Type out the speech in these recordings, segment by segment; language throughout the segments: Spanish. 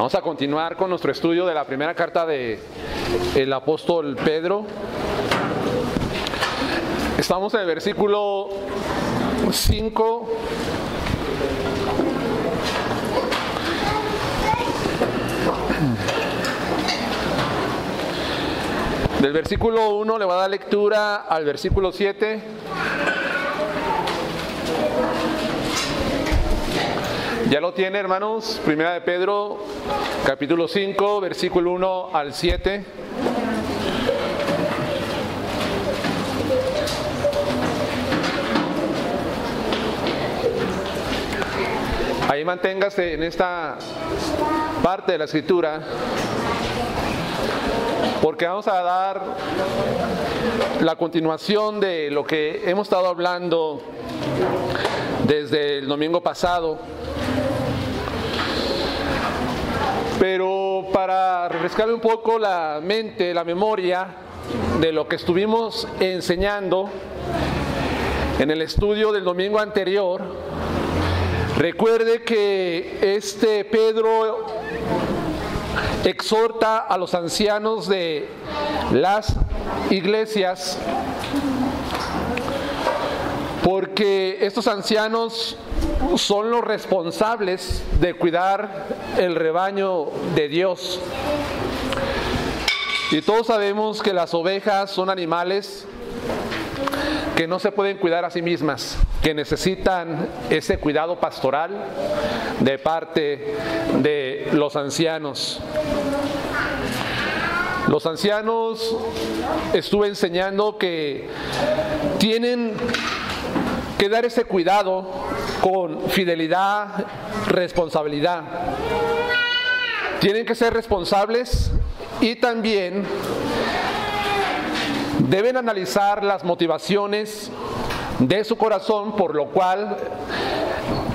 Vamos a continuar con nuestro estudio de la primera carta de el apóstol Pedro. Estamos en el versículo 5. Del versículo 1 le va a dar lectura al versículo 7. Ya lo tiene, hermanos. Primera de Pedro, capítulo 5, versículo 1 al 7. Ahí manténgase en esta parte de la escritura, porque vamos a dar la continuación de lo que hemos estado hablando desde el domingo pasado. Pero para refrescarle un poco la mente, la memoria de lo que estuvimos enseñando en el estudio del domingo anterior, recuerde que Pedro exhorta a los ancianos de las iglesias, porque estos ancianos son los responsables de cuidar el rebaño de Dios. Y todos sabemos que las ovejas son animales que no se pueden cuidar a sí mismas, que necesitan ese cuidado pastoral de parte de los ancianos. Los ancianos, estuve enseñando que tienen que dar ese cuidado con fidelidad, responsabilidad. Tienen que ser responsables y también deben analizar las motivaciones de su corazón por lo cual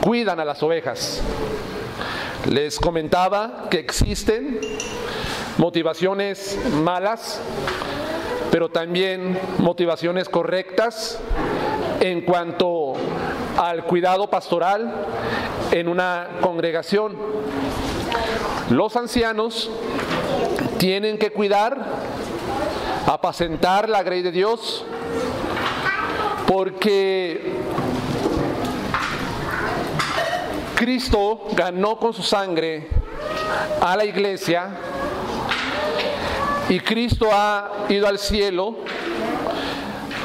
cuidan a las ovejas. Les comentaba que existen motivaciones malas, pero también motivaciones correctas en cuanto al cuidado pastoral en una congregación. Los ancianos tienen que cuidar, apacentar la grey de Dios, porque Cristo ganó con su sangre a la iglesia y Cristo ha ido al cielo,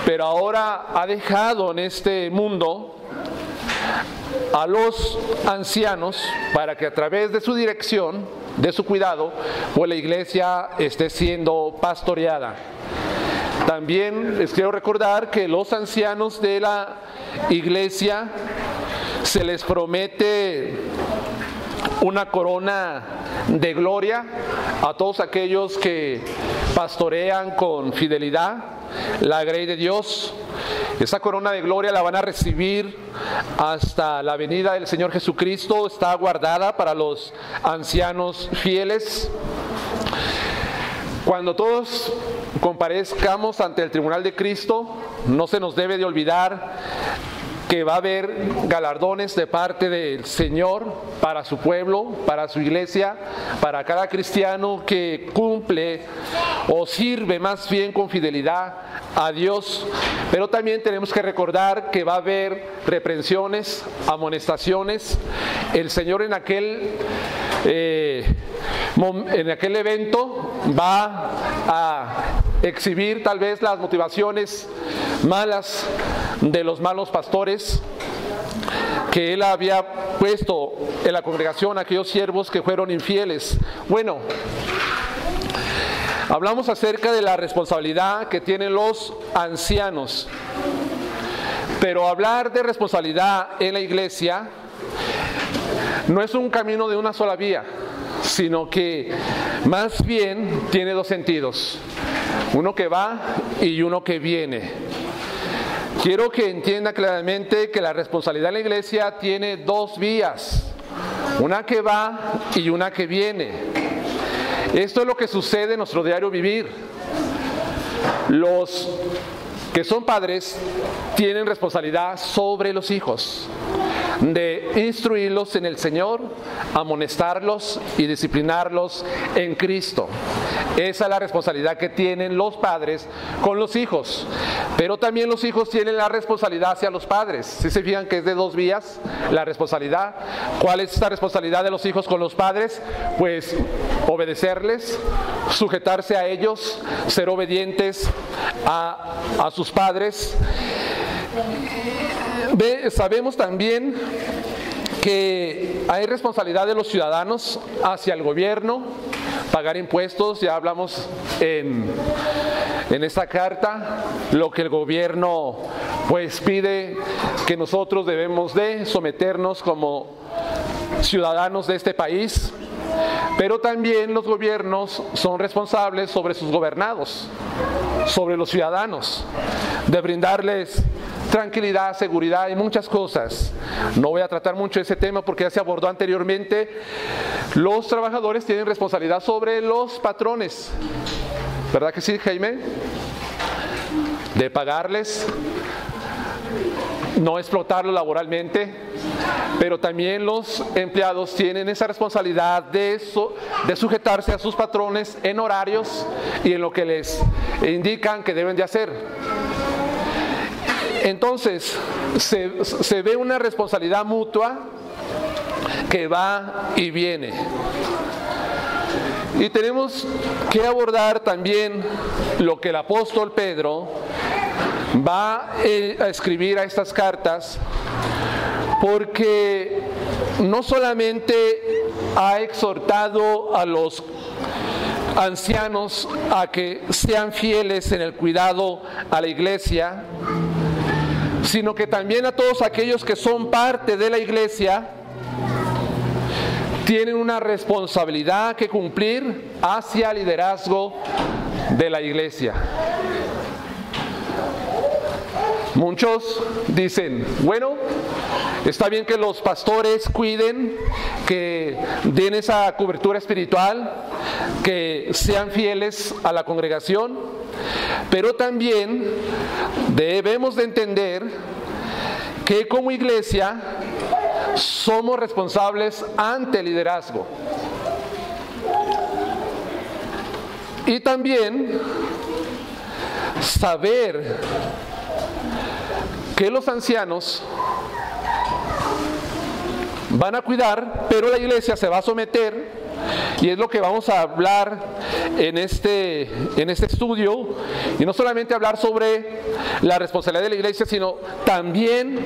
pero ahora ha dejado en este mundo a los ancianos para que a través de su dirección, de su cuidado, pues la iglesia esté siendo pastoreada. También les quiero recordar que los ancianos de la iglesia se les promete una corona de gloria a todos aquellos que pastorean con fidelidad la grey de Dios. Esa corona de gloria la van a recibir hasta la venida del Señor Jesucristo. Está guardada para los ancianos fieles. Cuando todos comparezcamos ante el tribunal de Cristo, no se nos debe de olvidar que va a haber galardones de parte del Señor para su pueblo, para su iglesia, para cada cristiano que cumple o sirve más bien con fidelidad a Dios. Pero también tenemos que recordar que va a haber reprensiones, amonestaciones. El Señor en aquel evento va a exhibir tal vez las motivaciones malas de los malos pastores que Él había puesto en la congregación, aquellos siervos que fueron infieles. Bueno, hablamos acerca de la responsabilidad que tienen los ancianos, pero hablar de responsabilidad en la iglesia no es un camino de una sola vía, sino que más bien tiene dos sentidos, uno que va y uno que viene. Quiero que entienda claramente que la responsabilidad en la iglesia tiene dos vías, una que va y una que viene. Esto es lo que sucede en nuestro diario vivir. Los que son padres tienen responsabilidad sobre los hijos. de instruirlos en el Señor, amonestarlos y disciplinarlos en Cristo. Esa es la responsabilidad que tienen los padres con los hijos. Pero también los hijos tienen la responsabilidad hacia los padres. ¿Sí se fijan que es de dos vías la responsabilidad? ¿Cuál es esta responsabilidad de los hijos con los padres? Pues obedecerles, sujetarse a ellos, ser obedientes a sus padres. Sabemos también que hay responsabilidad de los ciudadanos hacia el gobierno, pagar impuestos. Ya hablamos en esta carta lo que el gobierno pues pide que nosotros debemos de someternos como ciudadanos de este país. Pero también los gobiernos son responsables sobre sus gobernados, sobre los ciudadanos, de brindarles tranquilidad, seguridad y muchas cosas. No voy a tratar mucho ese tema porque ya se abordó anteriormente. Los trabajadores tienen responsabilidad sobre los patrones, ¿verdad que sí, Jaime? De pagarles, no explotarlos laboralmente, pero también los empleados tienen esa responsabilidad de sujetarse a sus patrones en horarios y en lo que les indican que deben de hacer. Entonces, se ve una responsabilidad mutua que va y viene. Y tenemos que abordar también lo que el apóstol Pedro va a escribir a estas cartas, porque no solamente ha exhortado a los ancianos a que sean fieles en el cuidado a la iglesia, sino que también a todos aquellos que son parte de la iglesia tienen una responsabilidad que cumplir hacia el liderazgo de la iglesia. Muchos dicen, bueno, está bien que los pastores cuiden, que den esa cobertura espiritual, que sean fieles a la congregación, pero también debemos de entender que como iglesia somos responsables ante el liderazgo. Y también saber que los ancianos van a cuidar, pero la iglesia se va a someter, y es lo que vamos a hablar en este estudio. Y no solamente hablar sobre la responsabilidad de la iglesia, sino también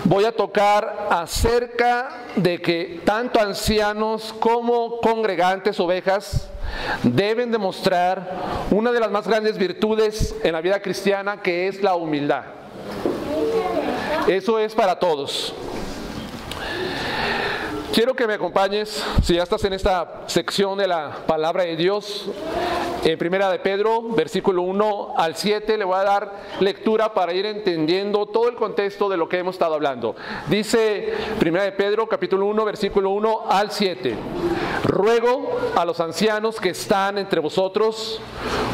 voy a tocar acerca de que tanto ancianos como congregantes, ovejas, deben demostrar una de las más grandes virtudes en la vida cristiana, que es la humildad. Eso es para todos. Quiero que me acompañes, si ya estás en esta sección de la palabra de Dios, en Primera de Pedro, versículo 1 al 7, le voy a dar lectura para ir entendiendo todo el contexto de lo que hemos estado hablando. Dice Primera de Pedro, capítulo 1, versículo 1 al 7. Ruego a los ancianos que están entre vosotros,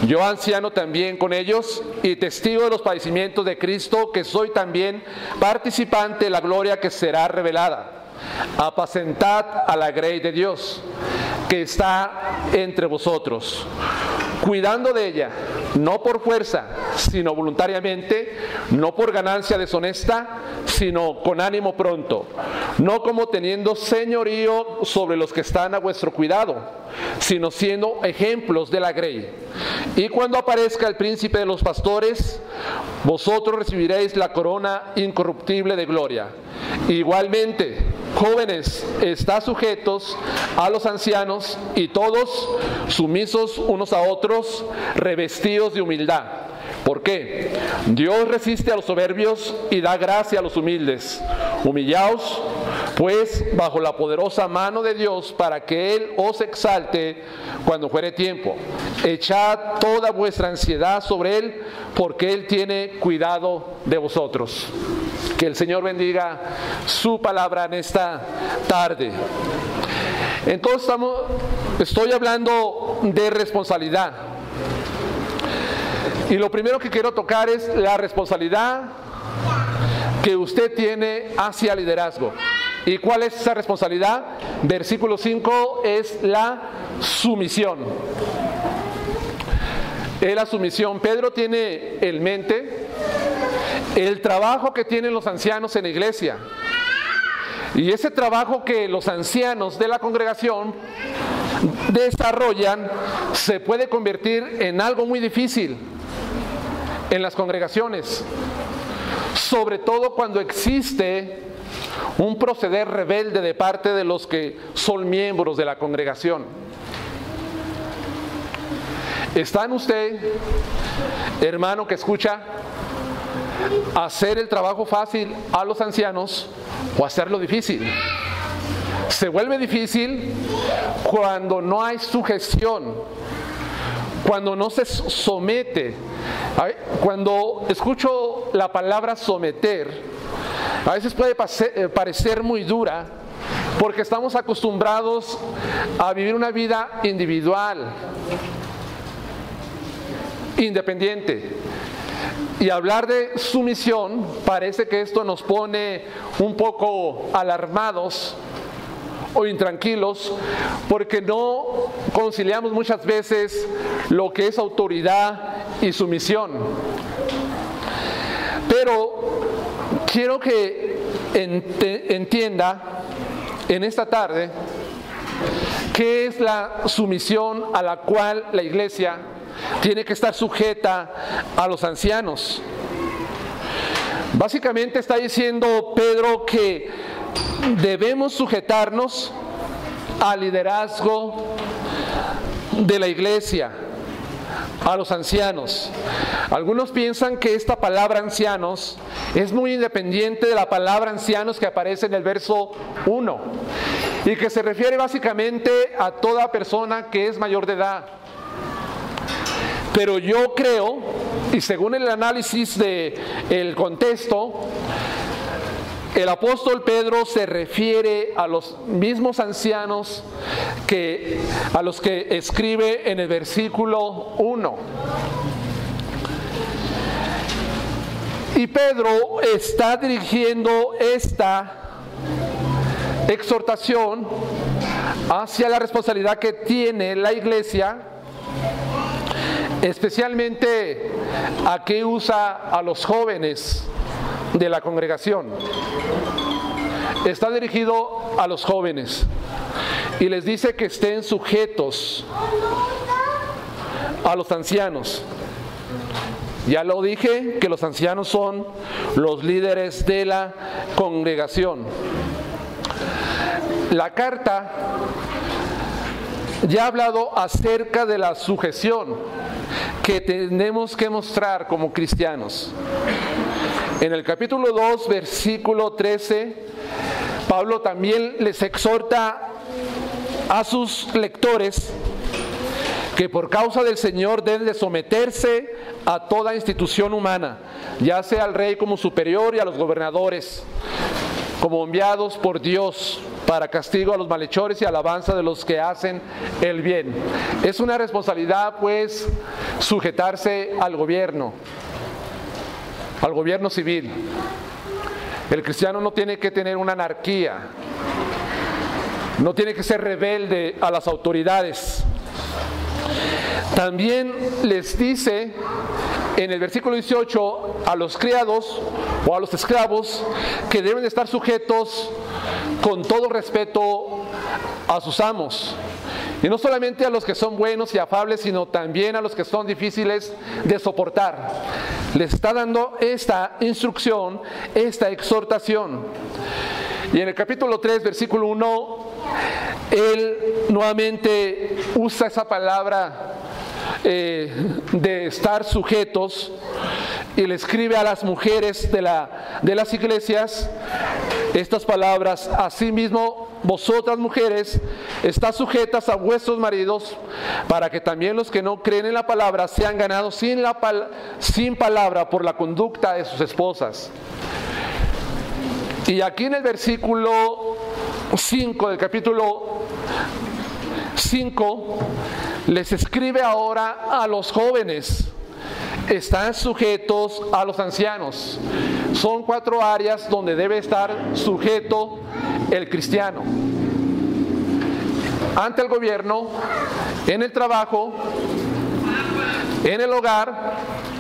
yo anciano también con ellos, y testigo de los padecimientos de Cristo, que soy también participante de la gloria que será revelada. Apacentad a la grey de Dios que está entre vosotros, cuidando de ella, no por fuerza, sino voluntariamente, no por ganancia deshonesta, sino con ánimo pronto, no como teniendo señorío sobre los que están a vuestro cuidado, sino siendo ejemplos de la grey. Y cuando aparezca el príncipe de los pastores, vosotros recibiréis la corona incorruptible de gloria. Igualmente, jóvenes, estad sujetos a los ancianos, y todos sumisos unos a otros, revestidos de humildad. ¿Por qué? Dios resiste a los soberbios y da gracia a los humildes. Humillaos, pues, bajo la poderosa mano de Dios, para que Él os exalte cuando fuere tiempo. Echad toda vuestra ansiedad sobre Él, porque Él tiene cuidado de vosotros. Que el Señor bendiga su palabra en esta tarde. Entonces estoy hablando de responsabilidad. Y lo primero que quiero tocar es la responsabilidad que usted tiene hacia liderazgo. ¿Y cuál es esa responsabilidad? Versículo 5 es la sumisión. Es la sumisión. Pedro tiene en mente el trabajo que tienen los ancianos en la iglesia. Y ese trabajo que los ancianos de la congregación desarrollan se puede convertir en algo muy difícil en las congregaciones, sobre todo cuando existe un proceder rebelde de parte de los que son miembros de la congregación. ¿Está en usted, hermano que escucha, hacer el trabajo fácil a los ancianos o hacerlo difícil? Se vuelve difícil cuando no hay sujeción, cuando no se somete. Cuando escucho la palabra someter, a veces puede parecer muy dura, porque estamos acostumbrados a vivir una vida individual, independiente. Y hablar de sumisión, parece que esto nos pone un poco alarmados o intranquilos, porque no conciliamos muchas veces lo que es autoridad y sumisión. Pero quiero que entienda en esta tarde qué es la sumisión a la cual la iglesia tiene que estar sujeta a los ancianos. Básicamente está diciendo Pedro que debemos sujetarnos al liderazgo de la iglesia, a los ancianos. Algunos piensan que esta palabra ancianos es muy independiente de la palabra ancianos que aparece en el verso 1 y que se refiere básicamente a toda persona que es mayor de edad. Pero yo creo, y según el análisis del contexto, el apóstol Pedro se refiere a los mismos ancianos a los que escribe en el versículo 1. Y Pedro está dirigiendo esta exhortación hacia la responsabilidad que tiene la iglesia, especialmente a que usa a los jóvenes de la congregación. Está dirigido a los jóvenes y les dice que estén sujetos a los ancianos. Ya lo dije, que los ancianos son los líderes de la congregación. La carta ya ha hablado acerca de la sujeción que tenemos que mostrar como cristianos. En el capítulo 2, versículo 13, Pablo también les exhorta a sus lectores que por causa del Señor deben de someterse a toda institución humana, ya sea al rey como superior y a los gobernadores, como enviados por Dios para castigo a los malhechores y alabanza de los que hacen el bien. Es una responsabilidad, pues, sujetarse al gobierno civil. El cristiano no tiene que tener una anarquía, no tiene que ser rebelde a las autoridades. También les dice en el versículo 18 a los criados o a los esclavos que deben de estar sujetos con todo respeto a sus amos. Y no solamente a los que son buenos y afables, sino también a los que son difíciles de soportar. Les está dando esta instrucción, esta exhortación. Y en el capítulo 3, versículo 1, él nuevamente usa esa palabra de estar sujetos y le escribe a las mujeres de las iglesias estas palabras: asimismo vosotras mujeres estad sujetas a vuestros maridos, para que también los que no creen en la palabra sean ganados sin palabra por la conducta de sus esposas. Y aquí en el versículo 5 del capítulo 5 les escribe ahora a los jóvenes: están sujetos a los ancianos. son 4 áreas donde debe estar sujeto el cristiano: ante el gobierno, en el trabajo, en el hogar,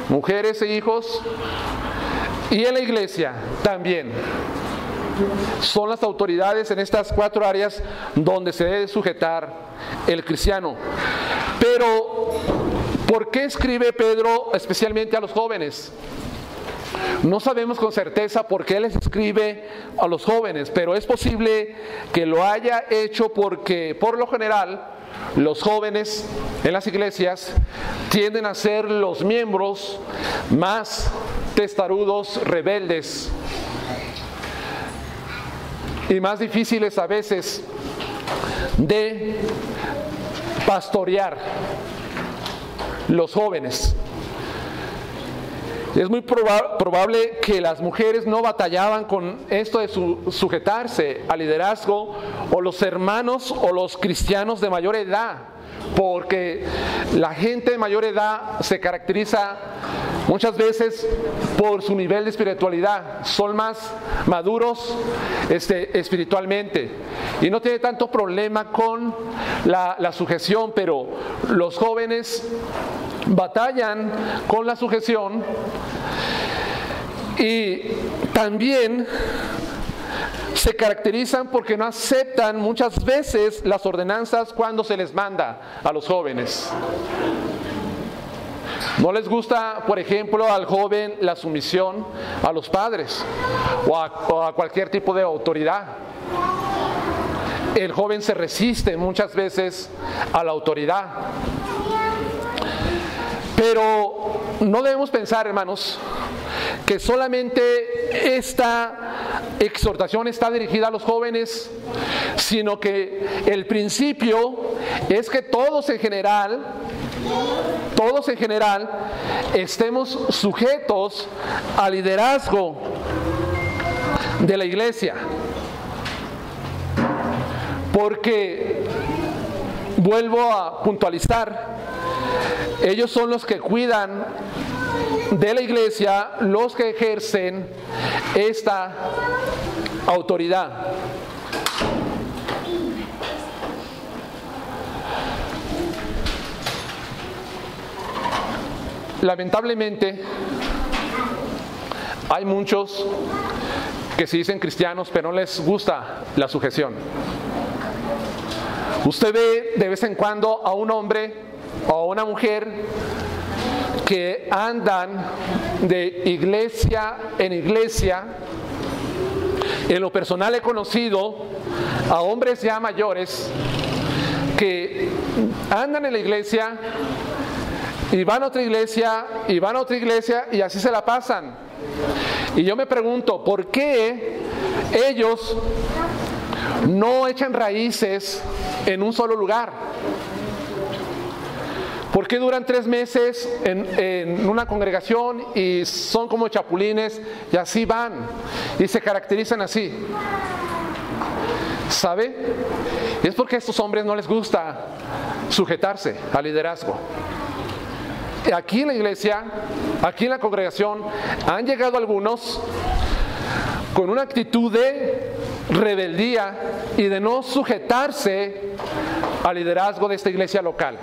mujeres e hijos, y en la iglesia también. Son las autoridades en estas 4 áreas donde se debe sujetar el cristiano. Pero, ¿por qué escribe Pedro especialmente a los jóvenes? No sabemos con certeza por qué les escribe a los jóvenes, pero es posible que lo haya hecho porque, por lo general, los jóvenes en las iglesias tienden a ser los miembros más testarudos, rebeldes y más difíciles a veces de pastorear. Los jóvenes. Es muy probable que las mujeres no batallaban con esto de sujetarse al liderazgo, o los hermanos o los cristianos de mayor edad, porque la gente de mayor edad se caracteriza muchas veces por su nivel de espiritualidad. Son más maduros espiritualmente y no tiene tanto problema con la sujeción, pero los jóvenes batallan con la sujeción y también se caracterizan porque no aceptan muchas veces las ordenanzas cuando se les manda a los jóvenes. No les gusta, por ejemplo, al joven la sumisión a los padres o a cualquier tipo de autoridad. El joven se resiste muchas veces a la autoridad. Pero no debemos pensar, hermanos, que solamente esta exhortación está dirigida a los jóvenes, sino que el principio es que todos en general estemos sujetos al liderazgo de la iglesia. Porque, vuelvo a puntualizar, ellos son los que cuidan de la iglesia, los que ejercen esta autoridad. Lamentablemente, hay muchos que se dicen cristianos, pero no les gusta la sujeción. Usted ve de vez en cuando a un hombre o a una mujer que andan de iglesia en iglesia. En lo personal he conocido a hombres ya mayores que andan en la iglesia y van a otra iglesia y van a otra iglesia y así se la pasan. Y yo me pregunto, ¿por qué ellos no echan raíces en un solo lugar? ¿Por qué duran 3 meses en una congregación y son como chapulines y así van y se caracterizan así? ¿Sabe? Es porque a estos hombres no les gusta sujetarse al liderazgo. Aquí en la iglesia, aquí en la congregación, han llegado algunos con una actitud de rebeldía y de no sujetarse al liderazgo de esta iglesia local.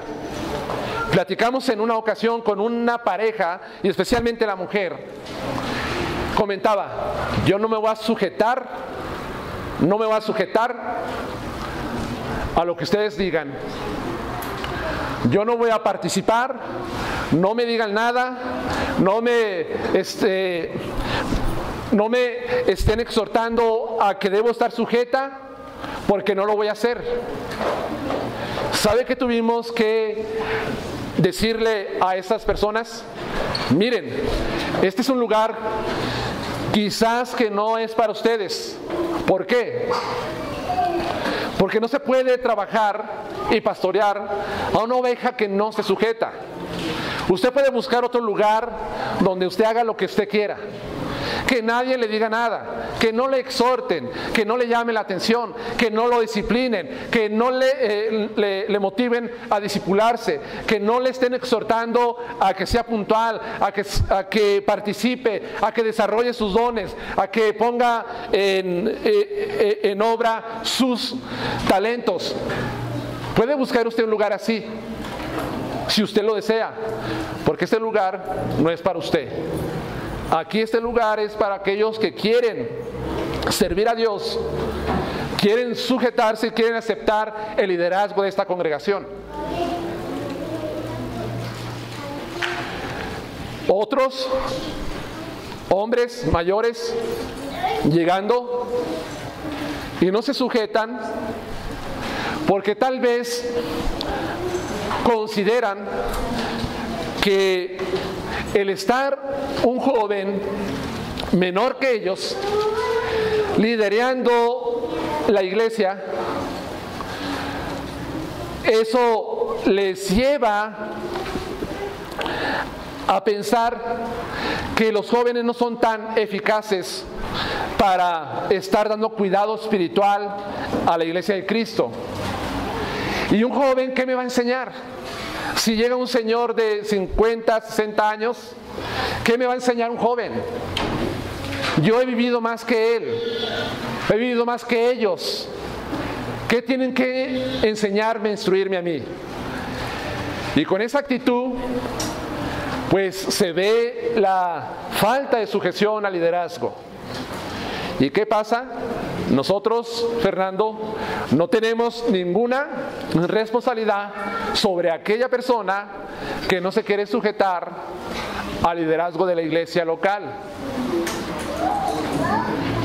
Platicamos en una ocasión con una pareja, y especialmente la mujer, comentaba: yo no me voy a sujetar a lo que ustedes digan. Yo no voy a participar, no me digan nada, no me estén exhortando a que debo estar sujeta, porque no lo voy a hacer. ¿Sabe qué tuvimos que decirle a estas personas? Miren, este es un lugar quizás que no es para ustedes. ¿Por qué? Porque no se puede trabajar y pastorear a una oveja que no se sujeta. Usted puede buscar otro lugar donde usted haga lo que usted quiera. que nadie le diga nada, que no le exhorten, que no le llamen la atención, que no lo disciplinen, que no le motiven a discipularse, que no le estén exhortando a que sea puntual, a que participe, a que desarrolle sus dones, a que ponga en obra sus talentos. Puede buscar usted un lugar así, si usted lo desea, porque este lugar no es para usted. Aquí este lugar es para aquellos que quieren servir a Dios, quieren sujetarse y quieren aceptar el liderazgo de esta congregación. Otros hombres mayores llegando y no se sujetan porque tal vez consideran que el estar un joven menor que ellos liderando la iglesia, eso les lleva a pensar que los jóvenes no son tan eficaces para estar dando cuidado espiritual a la iglesia de Cristo. ¿Y un joven qué me va a enseñar? Si llega un señor de 50, 60 años, ¿qué me va a enseñar un joven? Yo he vivido más que él, he vivido más que ellos. ¿Qué tienen que enseñarme, instruirme a mí? Y con esa actitud, pues se ve la falta de sujeción al liderazgo. ¿Y qué pasa? Nosotros, Fernando, no tenemos ninguna responsabilidad sobre aquella persona que no se quiere sujetar al liderazgo de la iglesia local.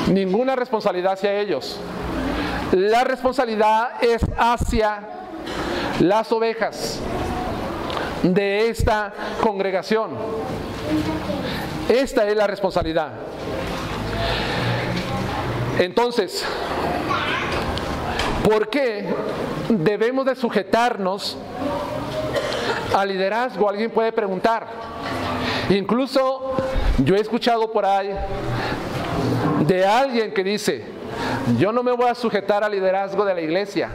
Ninguna responsabilidad hacia ellos. La responsabilidad es hacia las ovejas de esta congregación. Esta es la responsabilidad. Entonces, ¿por qué debemos de sujetarnos al liderazgo? Alguien puede preguntar. Incluso yo he escuchado por ahí de alguien que dice: yo no me voy a sujetar al liderazgo de la iglesia.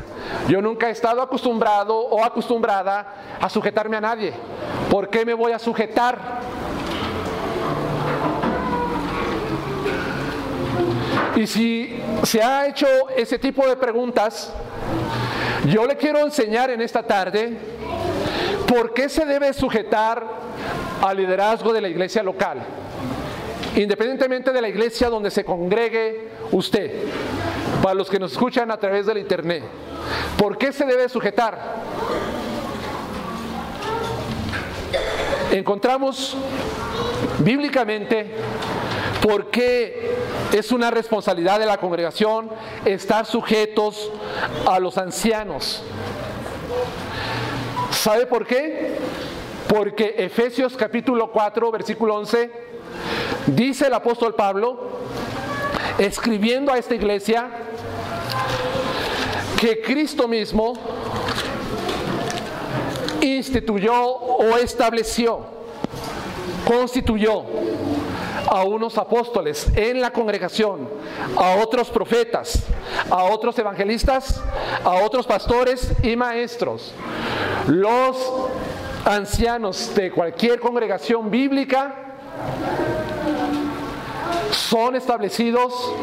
Yo nunca he estado acostumbrado o acostumbrada a sujetarme a nadie. ¿Por qué me voy a sujetar? Y si se ha hecho ese tipo de preguntas, yo le quiero enseñar en esta tarde por qué se debe sujetar al liderazgo de la iglesia local, independientemente de la iglesia donde se congregue usted. Para los que nos escuchan a través del internet, ¿por qué se debe sujetar? Encontramos bíblicamente por qué es una responsabilidad de la congregación estar sujetos a los ancianos. ¿Sabe por qué? Porque Efesios capítulo 4, versículo 11, dice el apóstol Pablo, escribiendo a esta iglesia, que Cristo mismo instituyó o estableció, constituyó a unos apóstoles en la congregación, a otros profetas, a otros evangelistas, a otros pastores y maestros. Los ancianos de cualquier congregación bíblica son establecidos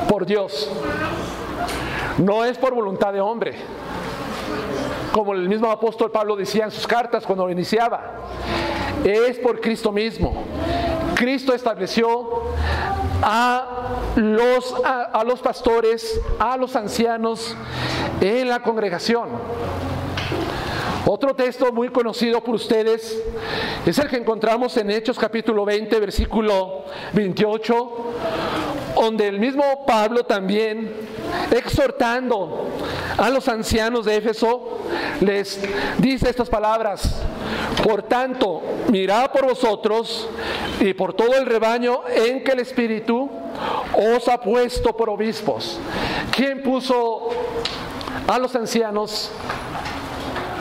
por Dios. No es por voluntad de hombre, como el mismo apóstol Pablo decía en sus cartas cuando lo iniciaba. Es por Cristo mismo. Cristo estableció a los pastores, a los ancianos en la congregación. Otro texto muy conocido por ustedes es el que encontramos en Hechos capítulo 20, versículo 28, donde el mismo Pablo también, exhortando a los ancianos de Éfeso, les dice estas palabras: por tanto, mirad por vosotros y por todo el rebaño en que el Espíritu os ha puesto por obispos. ¿Quién puso a los ancianos,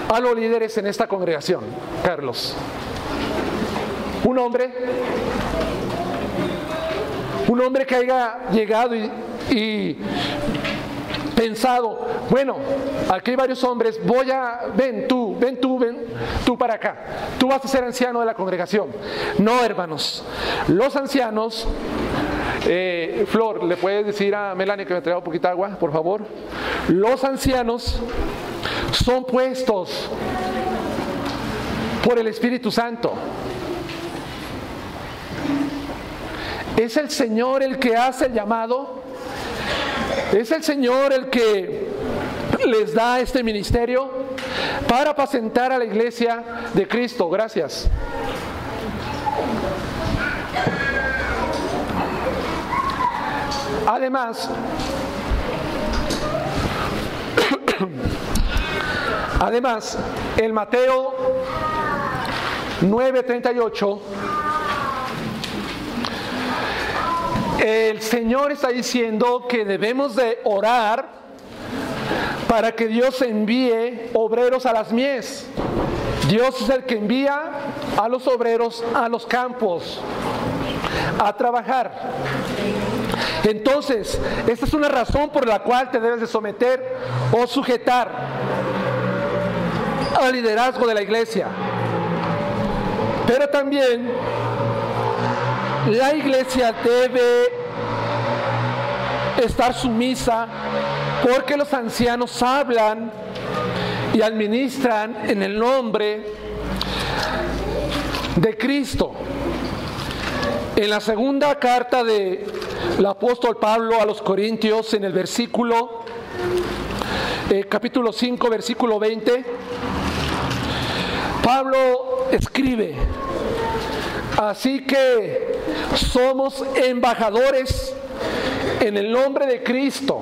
a los líderes en esta congregación, Carlos? ¿Un hombre? Un hombre que haya llegado y pensado, bueno, aquí hay varios hombres, ven tú para acá, tú vas a ser anciano de la congregación. No, hermanos, los ancianos, Flor, ¿le puedes decir a Melanie que me traiga un poquito de agua, por favor? Los ancianos son puestos por el Espíritu Santo. Es el Señor el que hace el llamado. Es el Señor el que les da este ministerio para apacentar a la iglesia de Cristo. Gracias. Además, en Mateo 9:38, el Señor está diciendo que debemos de orar para que Dios envíe obreros a las mies. Dios es el que envía a los obreros a los campos a trabajar. Entonces, esta es una razón por la cual te debes de someter o sujetar al liderazgo de la iglesia. Pero también la iglesia debe estar sumisa porque los ancianos hablan y administran en el nombre de Cristo. En la segunda carta del apóstol Pablo a los Corintios, en el capítulo 5, versículo 20, Pablo escribe: así que somos embajadores en el nombre de Cristo,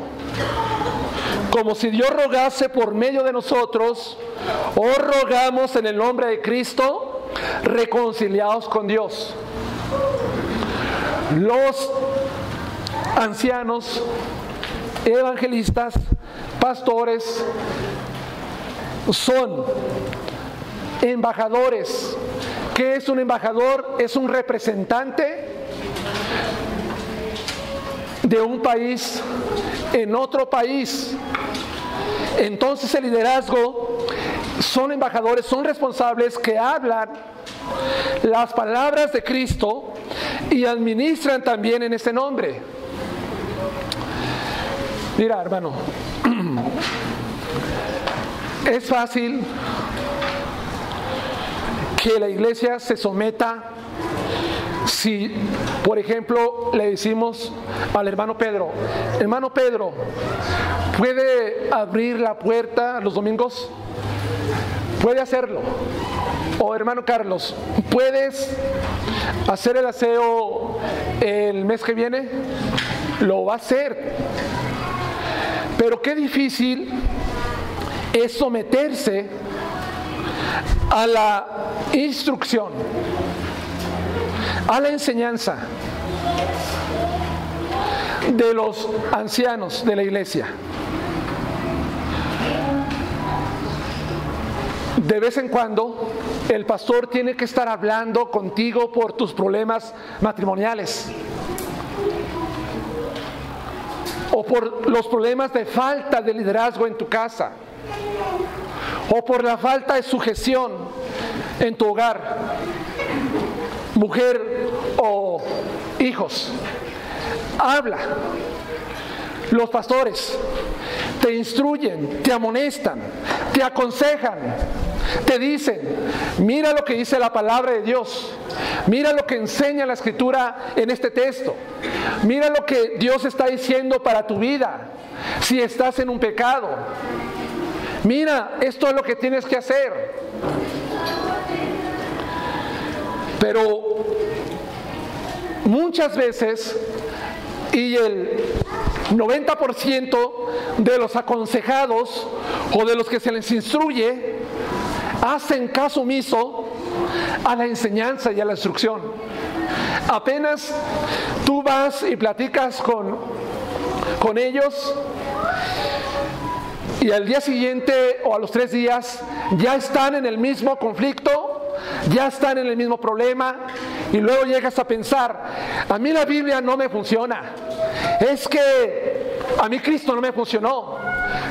como si Dios rogase por medio de nosotros, os rogamos en el nombre de Cristo, reconciliados con Dios. Los ancianos, evangelistas, pastores, son embajadores. ¿Qué es un embajador? Es un representante de un país en otro país. Entonces el liderazgo son embajadores, son responsables que hablan las palabras de Cristo y administran también en ese nombre. Mira, hermano, es fácil que la iglesia se someta si, por ejemplo, le decimos al hermano Pedro, ¿puede abrir la puerta los domingos? Puede hacerlo. O hermano Carlos, ¿puedes hacer el aseo el mes que viene? Lo va a hacer. Pero qué difícil es someterse a la instrucción, a la enseñanza de los ancianos de la iglesia. De vez en cuando el pastor tiene que estar hablando contigo por tus problemas matrimoniales o por los problemas de falta de liderazgo en tu casa o por la falta de sujeción en tu hogar, mujer o hijos. Habla. Los pastores te instruyen, te amonestan, te aconsejan, te dicen: mira lo que dice la palabra de Dios, mira lo que enseña la Escritura en este texto, mira lo que Dios está diciendo para tu vida si estás en un pecado, mira, esto es lo que tienes que hacer. Pero muchas veces, y el 90% de los aconsejados o de los que se les instruye hacen caso omiso a la enseñanza y a la instrucción. Apenas tú vas y platicas con ellos y al día siguiente o a los 3 días ya están en el mismo conflicto, ya están en el mismo problema, Y luego llegas a pensar, a mí la Biblia no me funciona. Es que a mí Cristo no me funcionó.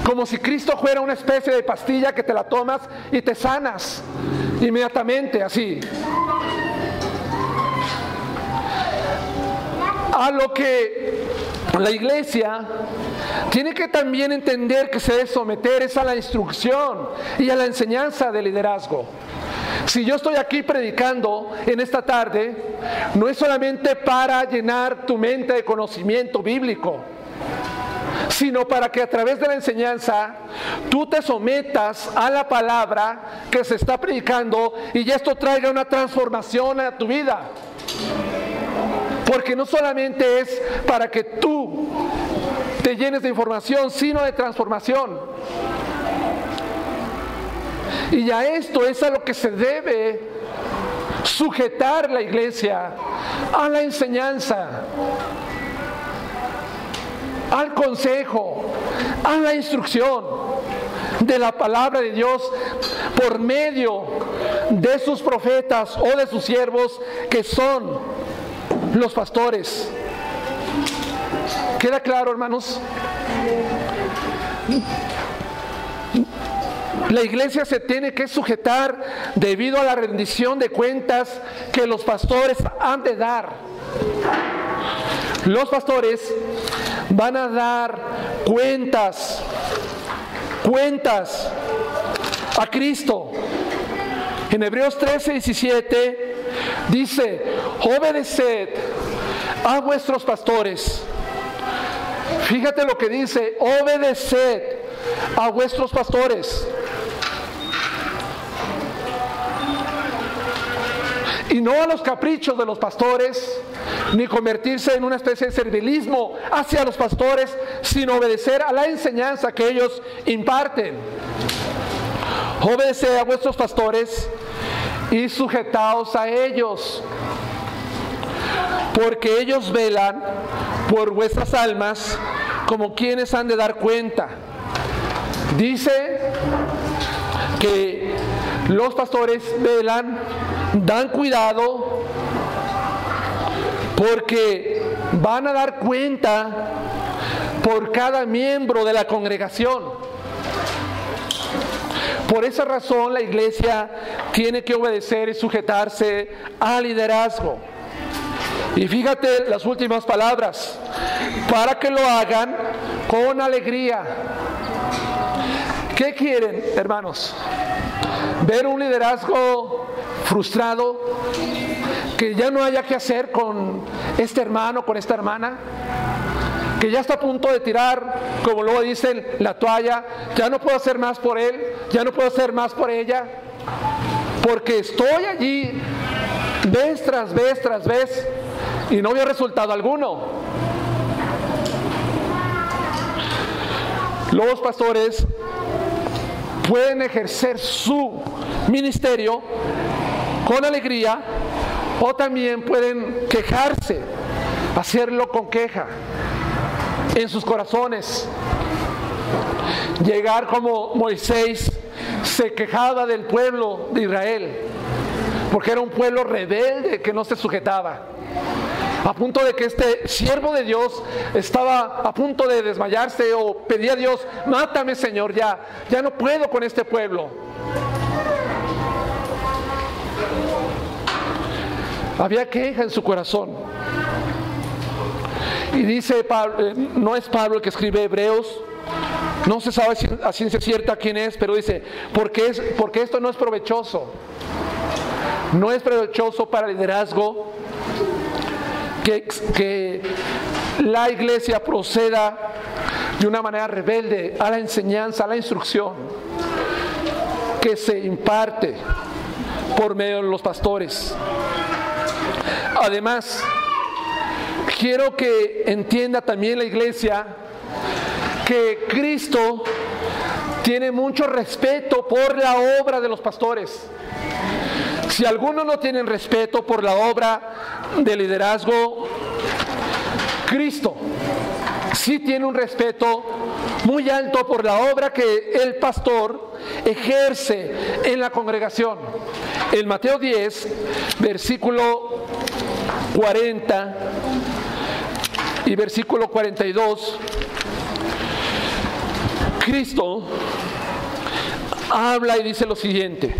Como si Cristo fuera una especie de pastilla que te la tomas y te sanas inmediatamente, así. A lo que la iglesia tiene que también entender que se debe someter es a la instrucción y a la enseñanza del liderazgo. Si yo estoy aquí predicando en esta tarde, no es solamente para llenar tu mente de conocimiento bíblico, sino para que a través de la enseñanza tú te sometas a la palabra que se está predicando y esto traiga una transformación a tu vida. Porque no solamente es para que tú te llenes de información, sino de transformación. Y a esto es a lo que se debe sujetar la iglesia, a la enseñanza, al consejo, a la instrucción de la palabra de Dios por medio de sus profetas o de sus siervos que son los pastores. ¿Queda claro, hermanos? La iglesia se tiene que sujetar debido a la rendición de cuentas que los pastores han de dar. Los pastores van a dar cuentas a Cristo. En Hebreos 13:17 dice: obedeced a vuestros pastores. Fíjate lo que dice: obedeced a vuestros pastores. Y no a los caprichos de los pastores, ni convertirse en una especie de servilismo hacia los pastores, sino obedecer a la enseñanza que ellos imparten. Obedeced a vuestros pastores y sujetaos a ellos, porque ellos velan por vuestras almas como quienes han de dar cuenta. Dice que los pastores velan, dan cuidado, porque van a dar cuenta por cada miembro de la congregación. Por esa razón la iglesia tiene que obedecer y sujetarse al liderazgo. Y fíjate las últimas palabras: para que lo hagan con alegría. ¿Qué quieren, hermanos? ¿Ver un liderazgo frustrado? ¿Que ya no haya que hacer con este hermano, con esta hermana? Que ya está a punto de tirar, como luego dicen, la toalla. Ya no puedo hacer más por él, ya no puedo hacer más por ella, porque estoy allí vez tras vez y no veo resultado alguno. Los pastores pueden ejercer su ministerio con alegría, o también pueden quejarse, hacerlo con queja en sus corazones. Llegar como Moisés se quejaba del pueblo de Israel, porque era un pueblo rebelde que no se sujetaba, a punto de que este siervo de Dios estaba a punto de desmayarse o pedía a Dios: mátame, Señor, ya no puedo con este pueblo. Había queja en su corazón. Y dice Pablo, no es Pablo el que escribe Hebreos, no se sabe a ciencia cierta quién es, pero dice: porque esto no es provechoso. No es provechoso para el liderazgo que la iglesia proceda de una manera rebelde a la enseñanza, a la instrucción que se imparte por medio de los pastores. Además, quiero que entienda también la iglesia que Cristo tiene mucho respeto por la obra de los pastores. Si algunos no tienen respeto por la obra de liderazgo, Cristo sí tiene un respeto muy alto por la obra que el pastor ejerce en la congregación. En Mateo 10, versículo 40 y versículo 42, Cristo habla y dice lo siguiente: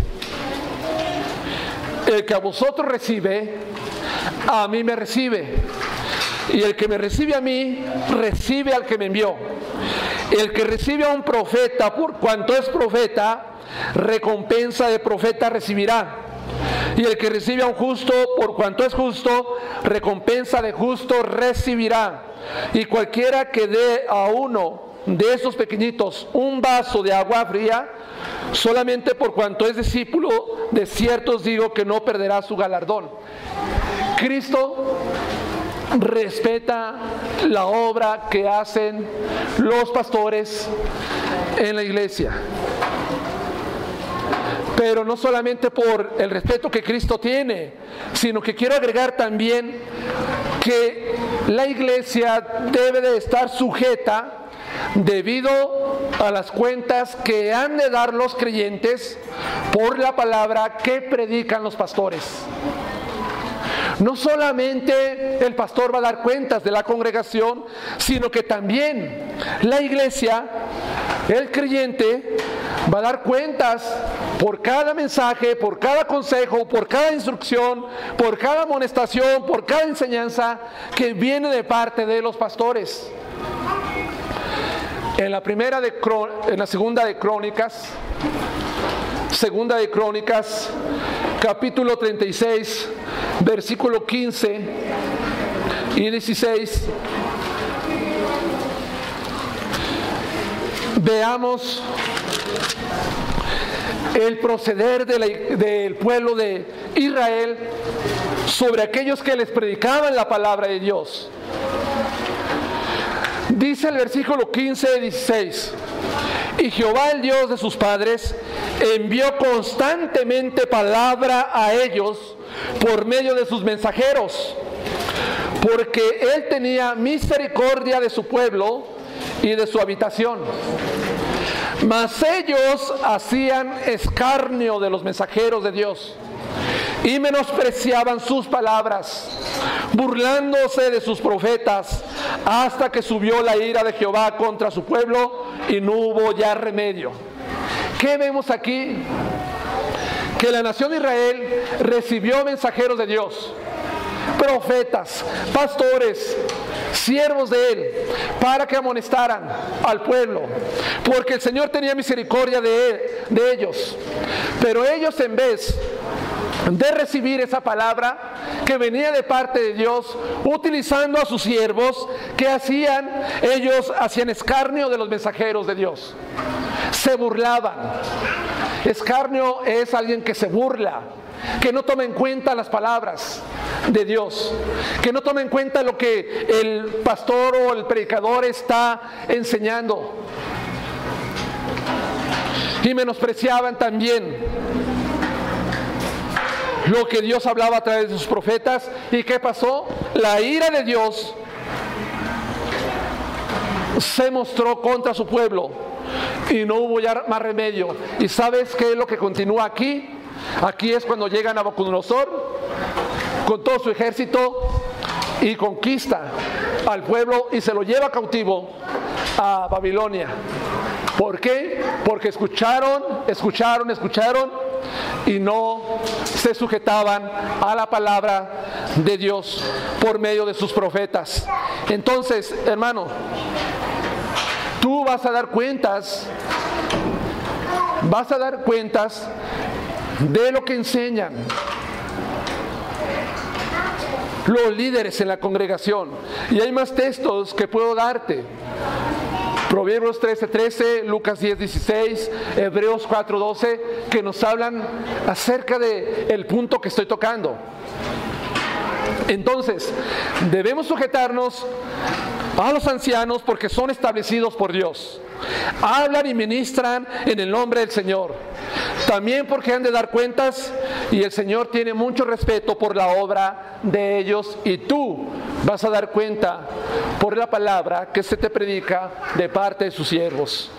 el que a vosotros recibe, a mí me recibe, y el que me recibe a mí, recibe al que me envió. El que recibe a un profeta, por cuanto es profeta, recompensa de profeta recibirá. Y el que recibe a un justo, por cuanto es justo, recompensa de justo recibirá. Y cualquiera que dé a uno de esos pequeñitos un vaso de agua fría, solamente por cuanto es discípulo, de cierto os digo que no perderá su galardón. Cristo respeta la obra que hacen los pastores en la iglesia, pero no solamente por el respeto que Cristo tiene, sino que quiero agregar también que la iglesia debe de estar sujeta debido a las cuentas que han de dar los creyentes por la palabra que predican los pastores. No solamente el pastor va a dar cuentas de la congregación, sino que también la iglesia, el creyente, va a dar cuentas por cada mensaje, por cada consejo, por cada instrucción, por cada amonestación, por cada enseñanza que viene de parte de los pastores. En la segunda de Crónicas, capítulo 36, versículo 15 y 16, veamos el proceder del pueblo de Israel sobre aquellos que les predicaban la palabra de Dios. Dice el versículo 15 y 16: y Jehová, el Dios de sus padres, envió constantemente palabra a ellos por medio de sus mensajeros, porque él tenía misericordia de su pueblo y de su habitación. Mas ellos hacían escarnio de los mensajeros de Dios y menospreciaban sus palabras, burlándose de sus profetas, hasta que subió la ira de Jehová contra su pueblo y no hubo ya remedio. ¿Qué vemos aquí? Que la nación de Israel recibió mensajeros de Dios, profetas, pastores, siervos de él, para que amonestaran al pueblo, porque el Señor tenía misericordia de ellos. Pero ellos, en vez de recibir esa palabra que venía de parte de Dios, utilizando a sus siervos, ¿qué hacían? Ellos hacían escarnio de los mensajeros de Dios, se burlaban. Escarnio es alguien que se burla, que no toma en cuenta las palabras de Dios, que no toma en cuenta lo que el pastor o el predicador está enseñando. Y menospreciaban también lo que Dios hablaba a través de sus profetas. ¿Y qué pasó? La ira de Dios se mostró contra su pueblo y no hubo ya más remedio. ¿Y sabes qué es lo que continúa aquí? Aquí es cuando llega Nabucodonosor con todo su ejército y conquista al pueblo y se lo lleva cautivo a Babilonia. ¿Por qué? Porque escucharon y no se sujetaban a la palabra de Dios por medio de sus profetas. Entonces, hermano, tú vas a dar cuentas de lo que enseñan los líderes en la congregación. Y hay más textos que puedo darte. Proverbios 13:13, Lucas 10:16, Hebreos 4:12, que nos hablan acerca del punto que estoy tocando. Entonces, debemos sujetarnos a los ancianos porque son establecidos por Dios. Hablan y ministran en el nombre del Señor. También porque han de dar cuentas y el Señor tiene mucho respeto por la obra de ellos, y tú vas a dar cuenta por la palabra que se te predica de parte de sus siervos.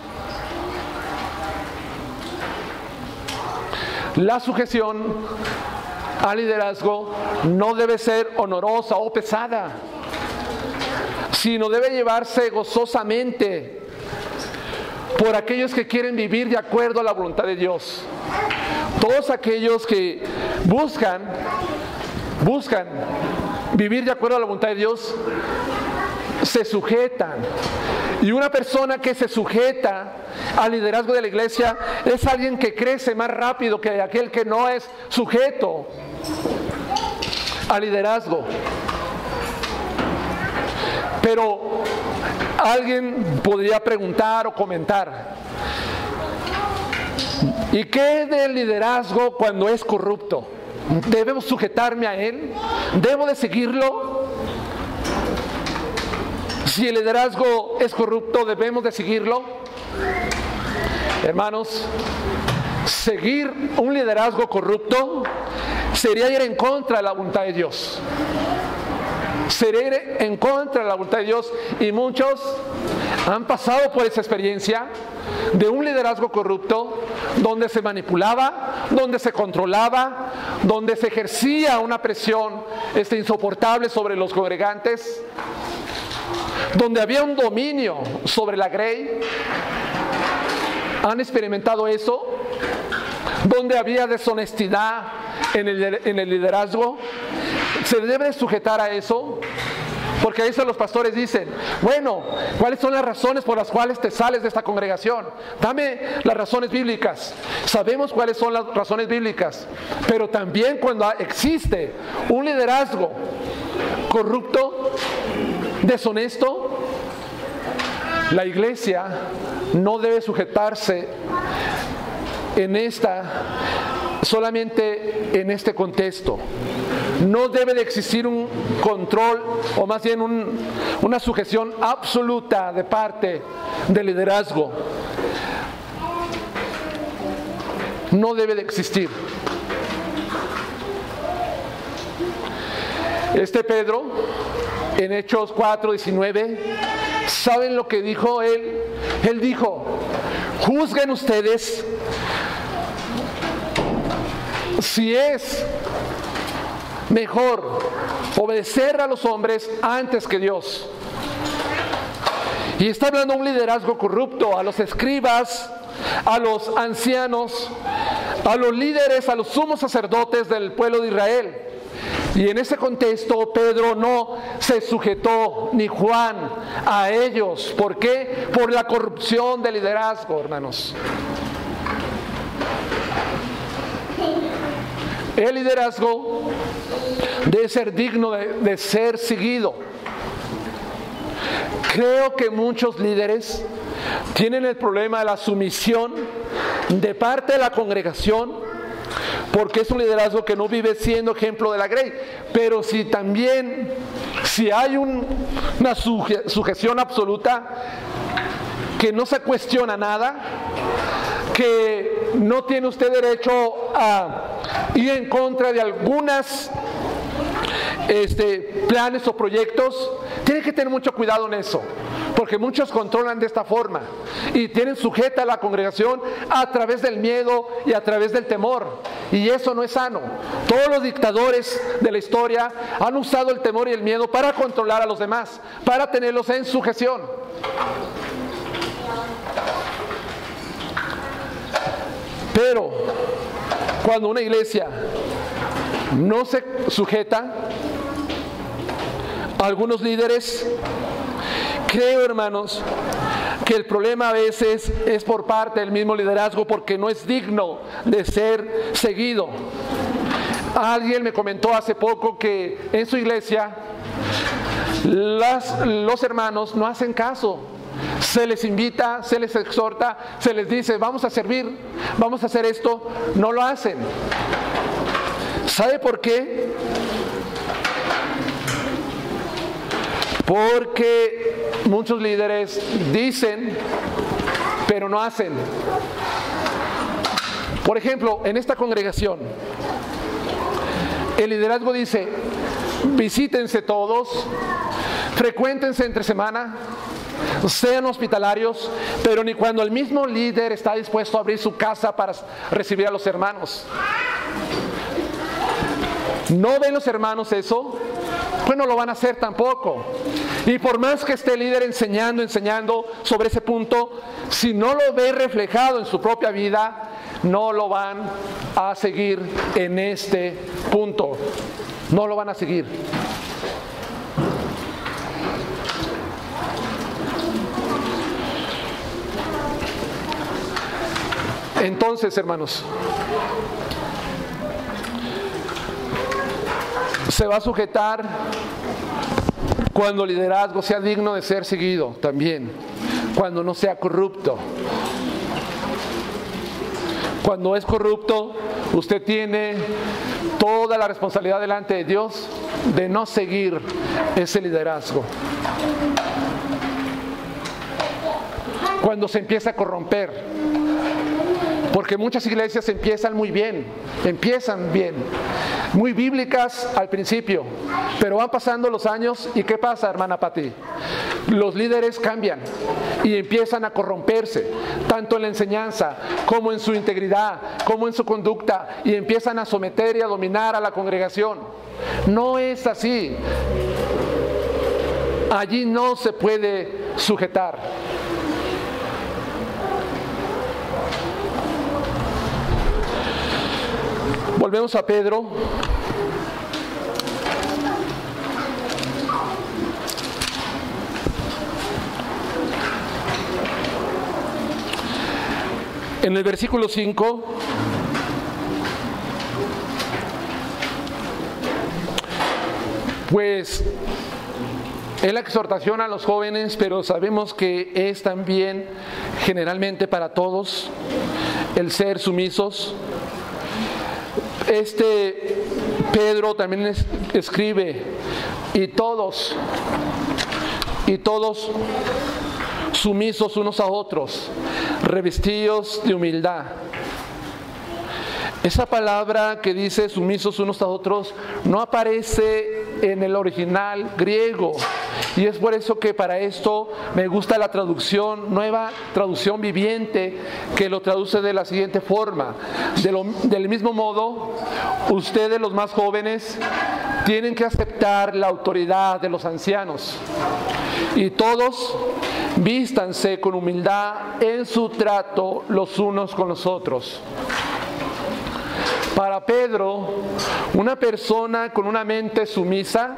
La sujeción al liderazgo no debe ser honorosa o pesada, sino debe llevarse gozosamente por aquellos que quieren vivir de acuerdo a la voluntad de Dios. Todos aquellos que buscan vivir de acuerdo a la voluntad de Dios se sujetan. Y una persona que se sujeta al liderazgo de la iglesia es alguien que crece más rápido que aquel que no es sujeto al liderazgo. Pero alguien podría preguntar o comentar: ¿y qué del liderazgo cuando es corrupto? ¿Debemos sujetarme a él? ¿Debo de seguirlo? Si el liderazgo es corrupto, ¿debemos de seguirlo? Hermanos, seguir un liderazgo corrupto sería ir en contra de la voluntad de Dios. Sería ir en contra de la voluntad de Dios, y muchos han pasado por esa experiencia de un liderazgo corrupto, donde se manipulaba, donde se controlaba, donde se ejercía una presión insoportable sobre los congregantes, donde había un dominio sobre la grey. ¿Han experimentado eso? Donde había deshonestidad en el liderazgo. ¿Se debe sujetar a eso? Porque a veces los pastores dicen: bueno, ¿cuáles son las razones por las cuales te sales de esta congregación? Dame las razones bíblicas. Sabemos cuáles son las razones bíblicas, pero también cuando existe un liderazgo corrupto, deshonesto, la iglesia no debe sujetarse solamente en este contexto. No debe de existir un control, o más bien una sujeción absoluta de parte del liderazgo. No debe de existir. Pedro, en Hechos 4:19, ¿saben lo que dijo él? Él dijo: juzguen ustedes si es mejor obedecer a los hombres antes que Dios. Y está hablando de un liderazgo corrupto, a los escribas, a los ancianos, a los líderes, a los sumos sacerdotes del pueblo de Israel. Y en ese contexto Pedro no se sujetó, ni Juan, a ellos. ¿Por qué? Por la corrupción del liderazgo, hermanos. El liderazgo debe ser digno de ser seguido. Creo que muchos líderes tienen el problema de la sumisión de parte de la congregación, porque es un liderazgo que no vive siendo ejemplo de la grey. Pero si hay una sujeción absoluta, que no se cuestiona nada, que no tiene usted derecho a ir en contra de algunas planes o proyectos, tiene que tener mucho cuidado en eso, porque muchos controlan de esta forma y tienen sujeta a la congregación a través del miedo y a través del temor, y eso no es sano. Todos los dictadores de la historia han usado el temor y el miedo para controlar a los demás, para tenerlos en sujeción. Pero cuando una iglesia no se sujeta a algunos líderes, creo, hermanos, que el problema a veces es por parte del mismo liderazgo, porque no es digno de ser seguido. Alguien me comentó hace poco que en su iglesia los hermanos no hacen caso. Se les invita, se les exhorta, se les dice: vamos a servir, vamos a hacer esto. No lo hacen. ¿Sabe por qué? Porque muchos líderes dicen, pero no hacen. Por ejemplo, en esta congregación, el liderazgo dice: visítense todos, frecuéntense entre semana, sean hospitalarios, pero ni cuando el mismo líder está dispuesto a abrir su casa para recibir a los hermanos. ¿No ven los hermanos eso? Pues no lo van a hacer tampoco. Y por más que esté el líder enseñando sobre ese punto, si no lo ve reflejado en su propia vida, no lo van a seguir en este punto. No lo van a seguir. Entonces, hermanos, se va a sujetar cuando el liderazgo sea digno de ser seguido también, cuando no sea corrupto. Cuando es corrupto, usted tiene toda la responsabilidad delante de Dios de no seguir ese liderazgo. Cuando se empieza a corromper, porque muchas iglesias empiezan bien, muy bíblicas al principio, pero van pasando los años y ¿qué pasa, hermana Pati? Los líderes cambian y empiezan a corromperse, tanto en la enseñanza como en su integridad, como en su conducta, y empiezan a someter y a dominar a la congregación. No es así. Allí no se puede sujetar. Volvemos a Pedro. En el versículo 5, pues es la exhortación a los jóvenes, pero sabemos que es también generalmente para todos el ser sumisos. Pedro también escribe, y todos sumisos unos a otros, revestidos de humildad. Esa palabra que dice sumisos unos a otros no aparece en el original griego, y es por eso que para esto me gusta la traducción, nueva traducción viviente, que lo traduce de la siguiente forma. Del mismo modo, ustedes los más jóvenes tienen que aceptar la autoridad de los ancianos, y todos vístanse con humildad en su trato los unos con los otros. Para Pedro, una persona con una mente sumisa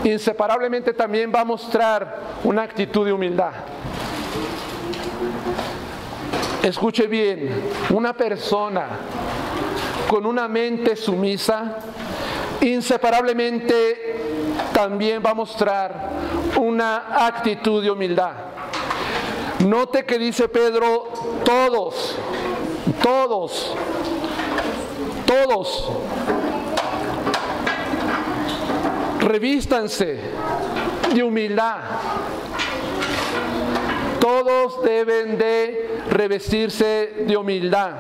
inseparablemente también va a mostrar una actitud de humildad. Escuche bien, una persona con una mente sumisa inseparablemente también va a mostrar una actitud de humildad. Note que dice Pedro, todos, revístanse de humildad. Todos deben de revestirse de humildad.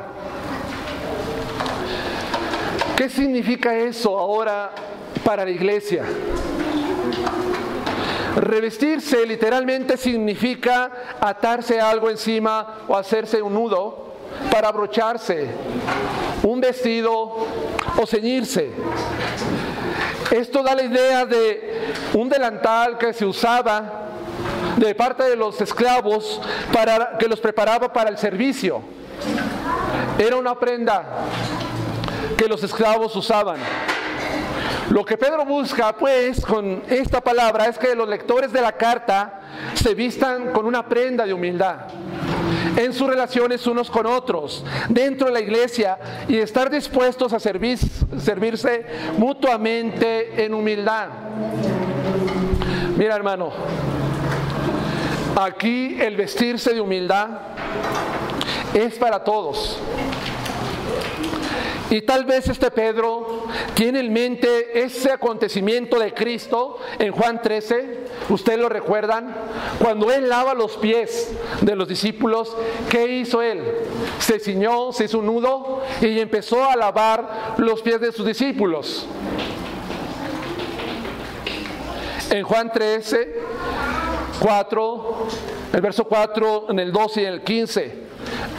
¿Qué significa eso ahora para la iglesia? Revestirse literalmente significa atarse algo encima o hacerse un nudo para abrocharse un vestido o ceñirse. Esto da la idea de un delantal que se usaba de parte de los esclavos que los preparaba para el servicio. Era una prenda que los esclavos usaban. Lo que Pedro busca, pues, con esta palabra es que los lectores de la carta se vistan con una prenda de humildad en sus relaciones unos con otros, dentro de la iglesia, y estar dispuestos a servirse mutuamente en humildad. Mira, hermano, aquí el vestirse de humildad es para todos. Y tal vez Pedro tiene en mente ese acontecimiento de Cristo en Juan 13, ustedes lo recuerdan, cuando Él lava los pies de los discípulos. ¿Qué hizo Él? Se ciñó, se hizo un nudo y empezó a lavar los pies de sus discípulos. En Juan 13, 4, el verso 4, en el 12 y en el 15,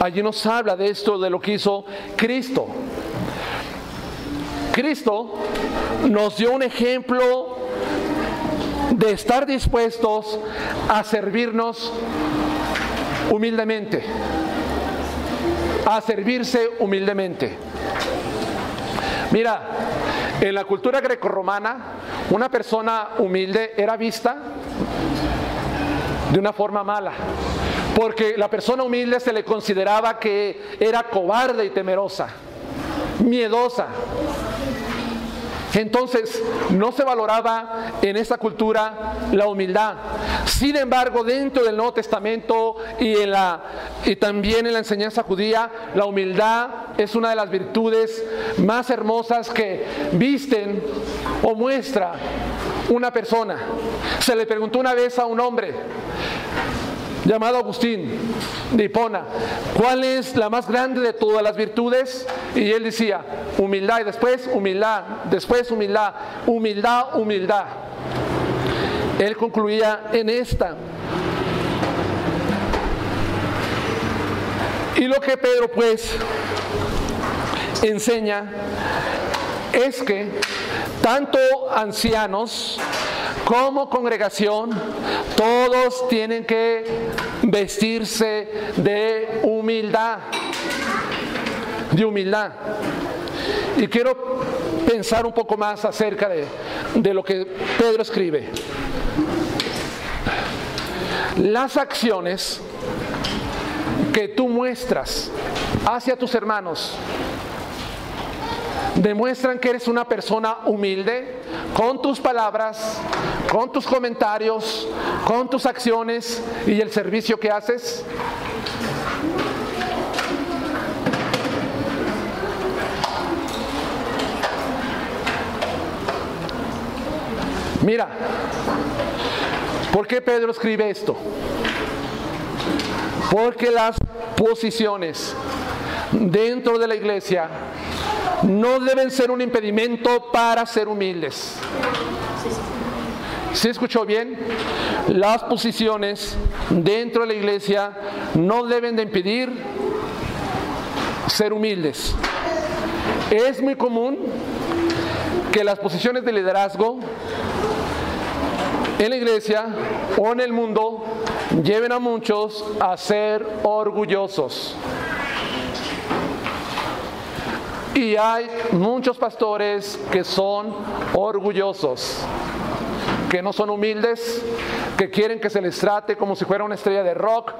allí nos habla de esto, de lo que hizo Cristo. Cristo nos dio un ejemplo de estar dispuestos a servirnos humildemente, a servirse humildemente. Mira, en la cultura grecorromana, una persona humilde era vista de una forma mala, porque la persona humilde se le consideraba que era cobarde y temerosa, miedosa. Entonces, no se valoraba en esa cultura la humildad. Sin embargo, dentro del Nuevo Testamento y también en la enseñanza judía, la humildad es una de las virtudes más hermosas que visten o muestra una persona. Se le preguntó una vez a un hombre llamado Agustín de Hipona, ¿cuál es la más grande de todas las virtudes? Y él decía, humildad, y después humildad, después humildad, humildad, humildad. Él concluía en esta. Y lo que Pedro pues enseña es que tanto ancianos como congregación, todos tienen que vestirse de humildad. De humildad. Y quiero pensar un poco más acerca de lo que Pedro escribe. Las acciones que tú muestras hacia tus hermanos demuestran que eres una persona humilde con tus palabras, con tus comentarios, con tus acciones y el servicio que haces. Mira, ¿por qué Pedro escribe esto? Porque las posiciones dentro de la iglesia no deben ser un impedimento para ser humildes. ¿Sí escuchó bien? Las posiciones dentro de la iglesia no deben de impedir ser humildes. Es muy común que las posiciones de liderazgo en la iglesia o en el mundo lleven a muchos a ser orgullosos. Y hay muchos pastores que son orgullosos, que no son humildes, que quieren que se les trate como si fuera una estrella de rock.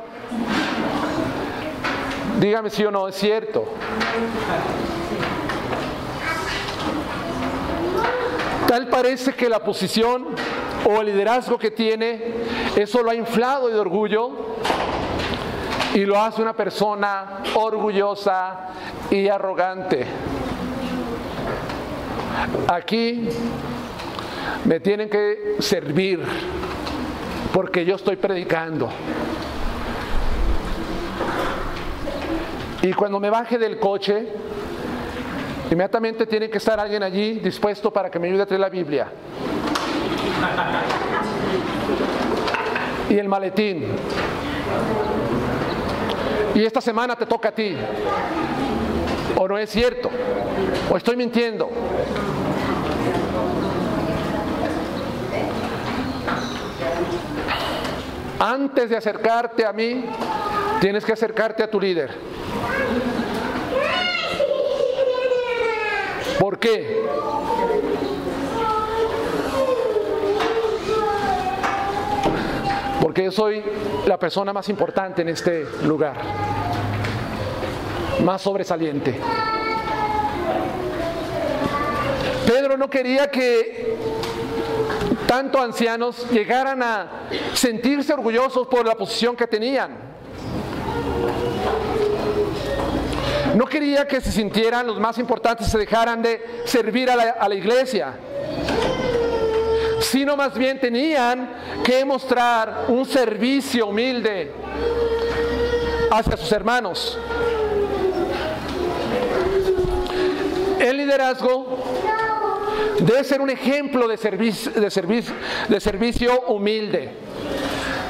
Dígame si o no es cierto. Tal parece que la posición o el liderazgo que tiene, eso lo ha inflado de orgullo y lo hace una persona orgullosa y arrogante. Aquí me tienen que servir porque yo estoy predicando. Y cuando me baje del coche, inmediatamente tiene que estar alguien allí dispuesto para que me ayude a traer la Biblia y el maletín. Y esta semana te toca a ti. ¿O no es cierto? ¿O estoy mintiendo? Antes de acercarte a mí, tienes que acercarte a tu líder. ¿Por qué? Porque yo soy la persona más importante en este lugar, más sobresaliente. Pedro no quería que tanto ancianos llegaran a sentirse orgullosos por la posición que tenían. No quería que se sintieran los más importantes, se dejaran de servir a la iglesia, sino más bien tenían que mostrar un servicio humilde hacia sus hermanos. El liderazgo debe ser un ejemplo de servicio humilde.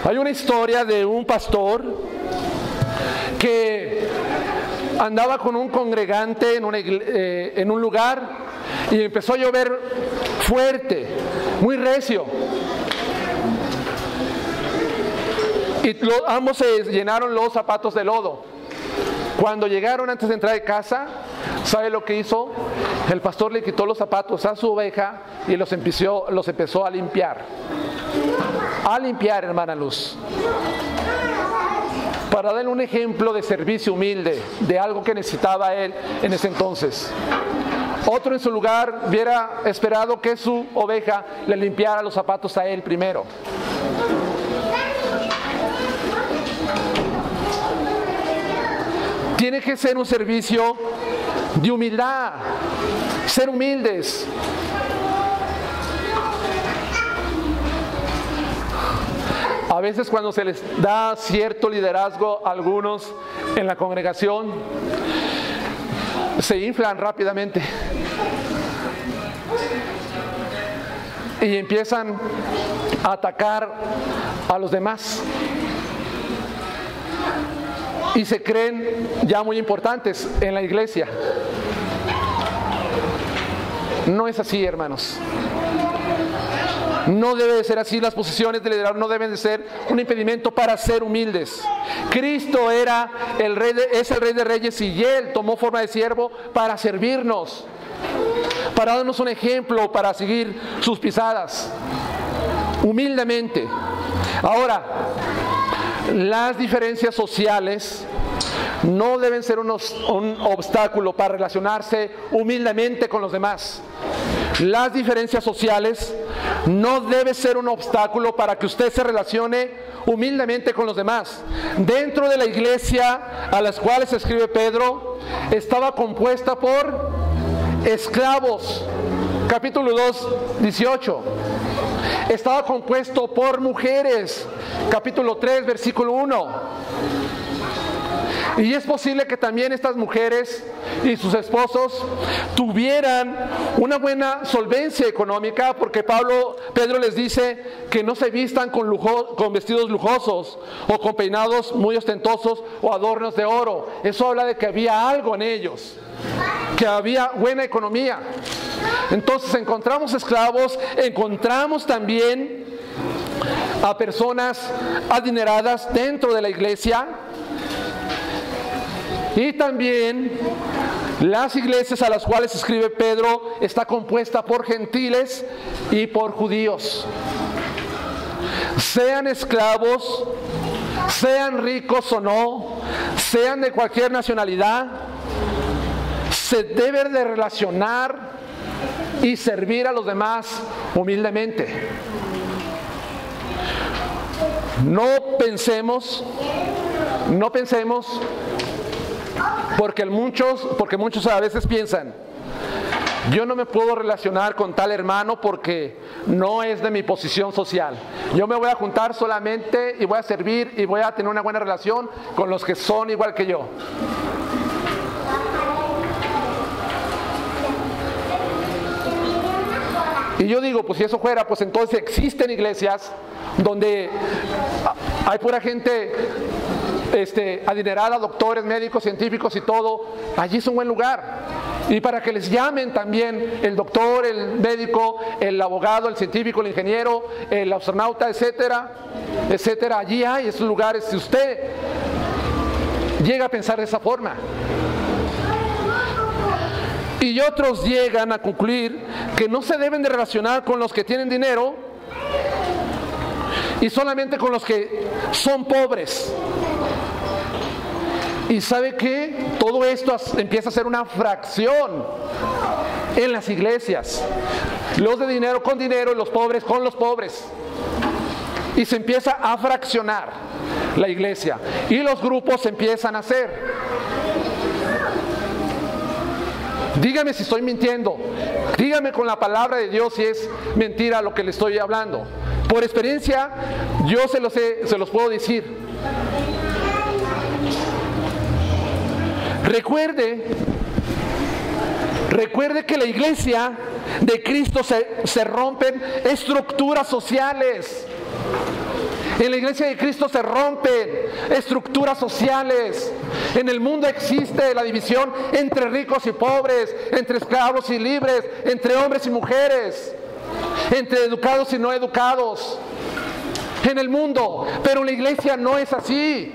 Hay una historia de un pastor que andaba con un congregante en un lugar y empezó a llover fuerte, muy recio. Y ambos se llenaron los zapatos de lodo. Cuando llegaron antes de entrar de casa, ¿sabe lo que hizo? El pastor le quitó los zapatos a su oveja y los empezó a limpiar. A limpiar, hermana Luz. Para darle un ejemplo de servicio humilde, de algo que necesitaba él en ese entonces. Otro en su lugar hubiera esperado que su oveja le limpiara los zapatos a él primero. Tiene que ser un servicio de humildad, ser humildes. A veces cuando se les da cierto liderazgo a algunos en la congregación, se inflan rápidamente y empiezan a atacar a los demás. Y se creen ya muy importantes en la iglesia. No es así, hermanos. No debe de ser así. Las posiciones de liderazgo no deben de ser un impedimento para ser humildes. Cristo era es el Rey de Reyes y Él tomó forma de siervo para servirnos, para darnos un ejemplo, para seguir sus pisadas, humildemente. Ahora, las diferencias sociales no deben ser un obstáculo para relacionarse humildemente con los demás. Las diferencias sociales no deben ser un obstáculo para que usted se relacione humildemente con los demás. Dentro de la iglesia a las cuales escribe Pedro, estaba compuesta por esclavos. Capítulo 2, 18. Estaba compuesto por mujeres. Capítulo 3, versículo 1. Y es posible que también estas mujeres y sus esposos tuvieran una buena solvencia económica, porque Pedro les dice que no se vistan con vestidos lujosos o con peinados muy ostentosos o adornos de oro. Eso habla de que había algo en ellos, que había buena economía. Entonces encontramos esclavos, encontramos también a personas adineradas dentro de la iglesia. Y también las iglesias a las cuales escribe Pedro está compuesta por gentiles y por judíos. Sean esclavos, sean ricos o no, sean de cualquier nacionalidad, se deben de relacionar y servir a los demás humildemente. No pensemos porque muchos a veces piensan, yo no me puedo relacionar con tal hermano porque no es de mi posición social. Yo me voy a juntar solamente y voy a servir y voy a tener una buena relación con los que son igual que yo. Y yo digo, pues si eso fuera, pues entonces existen iglesias donde hay pura gente adinerada, doctores, médicos, científicos y todo. Allí es un buen lugar. Y para que les llamen también el doctor, el médico, el abogado, el científico, el ingeniero, el astronauta, etcétera, etcétera. Allí hay esos lugares. Si usted llega a pensar de esa forma. Y otros llegan a concluir que no se deben de relacionar con los que tienen dinero y solamente con los que son pobres. Y ¿sabe qué? Todo esto empieza a ser una fracción en las iglesias. Los de dinero con dinero y los pobres con los pobres. Y se empieza a fraccionar la iglesia. Y los grupos se empiezan a hacer. Dígame si estoy mintiendo. Dígame con la palabra de Dios si es mentira lo que le estoy hablando. Por experiencia, yo se los puedo decir. Recuerde que la iglesia de Cristo se rompen estructuras sociales. En la iglesia de Cristo se rompen estructuras sociales. En el mundo existe la división entre ricos y pobres, entre esclavos y libres, entre hombres y mujeres, entre educados y no educados. En el mundo, pero en la iglesia no es así.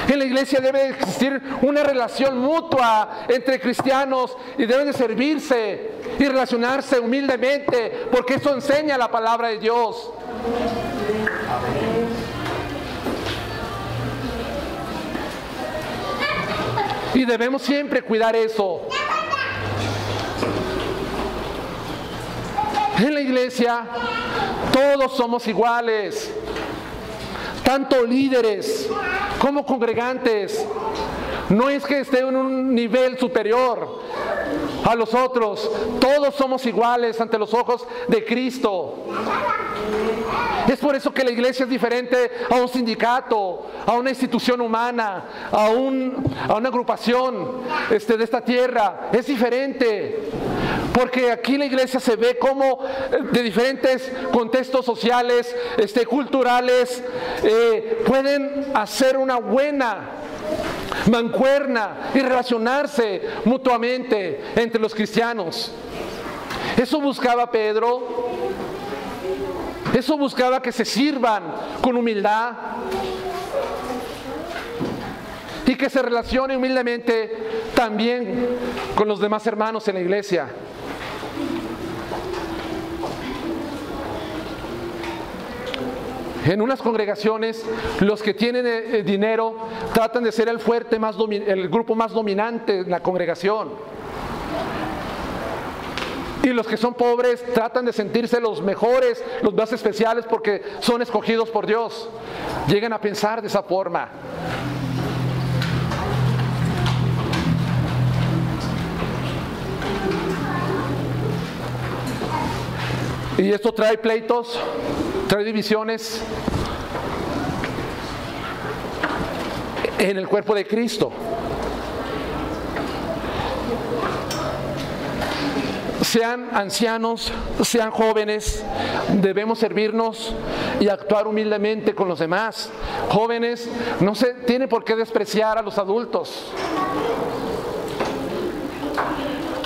En la iglesia debe existir una relación mutua entre cristianos y deben de servirse y relacionarse humildemente, porque eso enseña la palabra de Dios. Y debemos siempre cuidar eso. En la iglesia todos somos iguales, tanto líderes como congregantes. No es que esté en un nivel superior a los otros. Todos somos iguales ante los ojos de Cristo. Es por eso que la iglesia es diferente a un sindicato, a una institución humana, a una agrupación de esta tierra. Es diferente. Porque aquí la iglesia se ve como de diferentes contextos sociales, culturales, pueden hacer una buena mancuerna y relacionarse mutuamente entre los cristianos. Eso buscaba Pedro. Eso buscaba que se sirvan con humildad y que se relacionen humildemente también con los demás hermanos en la iglesia. En unas congregaciones, los que tienen dinero tratan de ser el fuerte, el grupo más dominante en la congregación. Y los que son pobres tratan de sentirse los mejores, los más especiales, porque son escogidos por Dios. Llegan a pensar de esa forma. Y esto trae pleitos, trae divisiones en el cuerpo de Cristo. Sean ancianos, sean jóvenes, debemos servirnos y actuar humildemente con los demás. Jóvenes, no se tiene por qué despreciar a los adultos.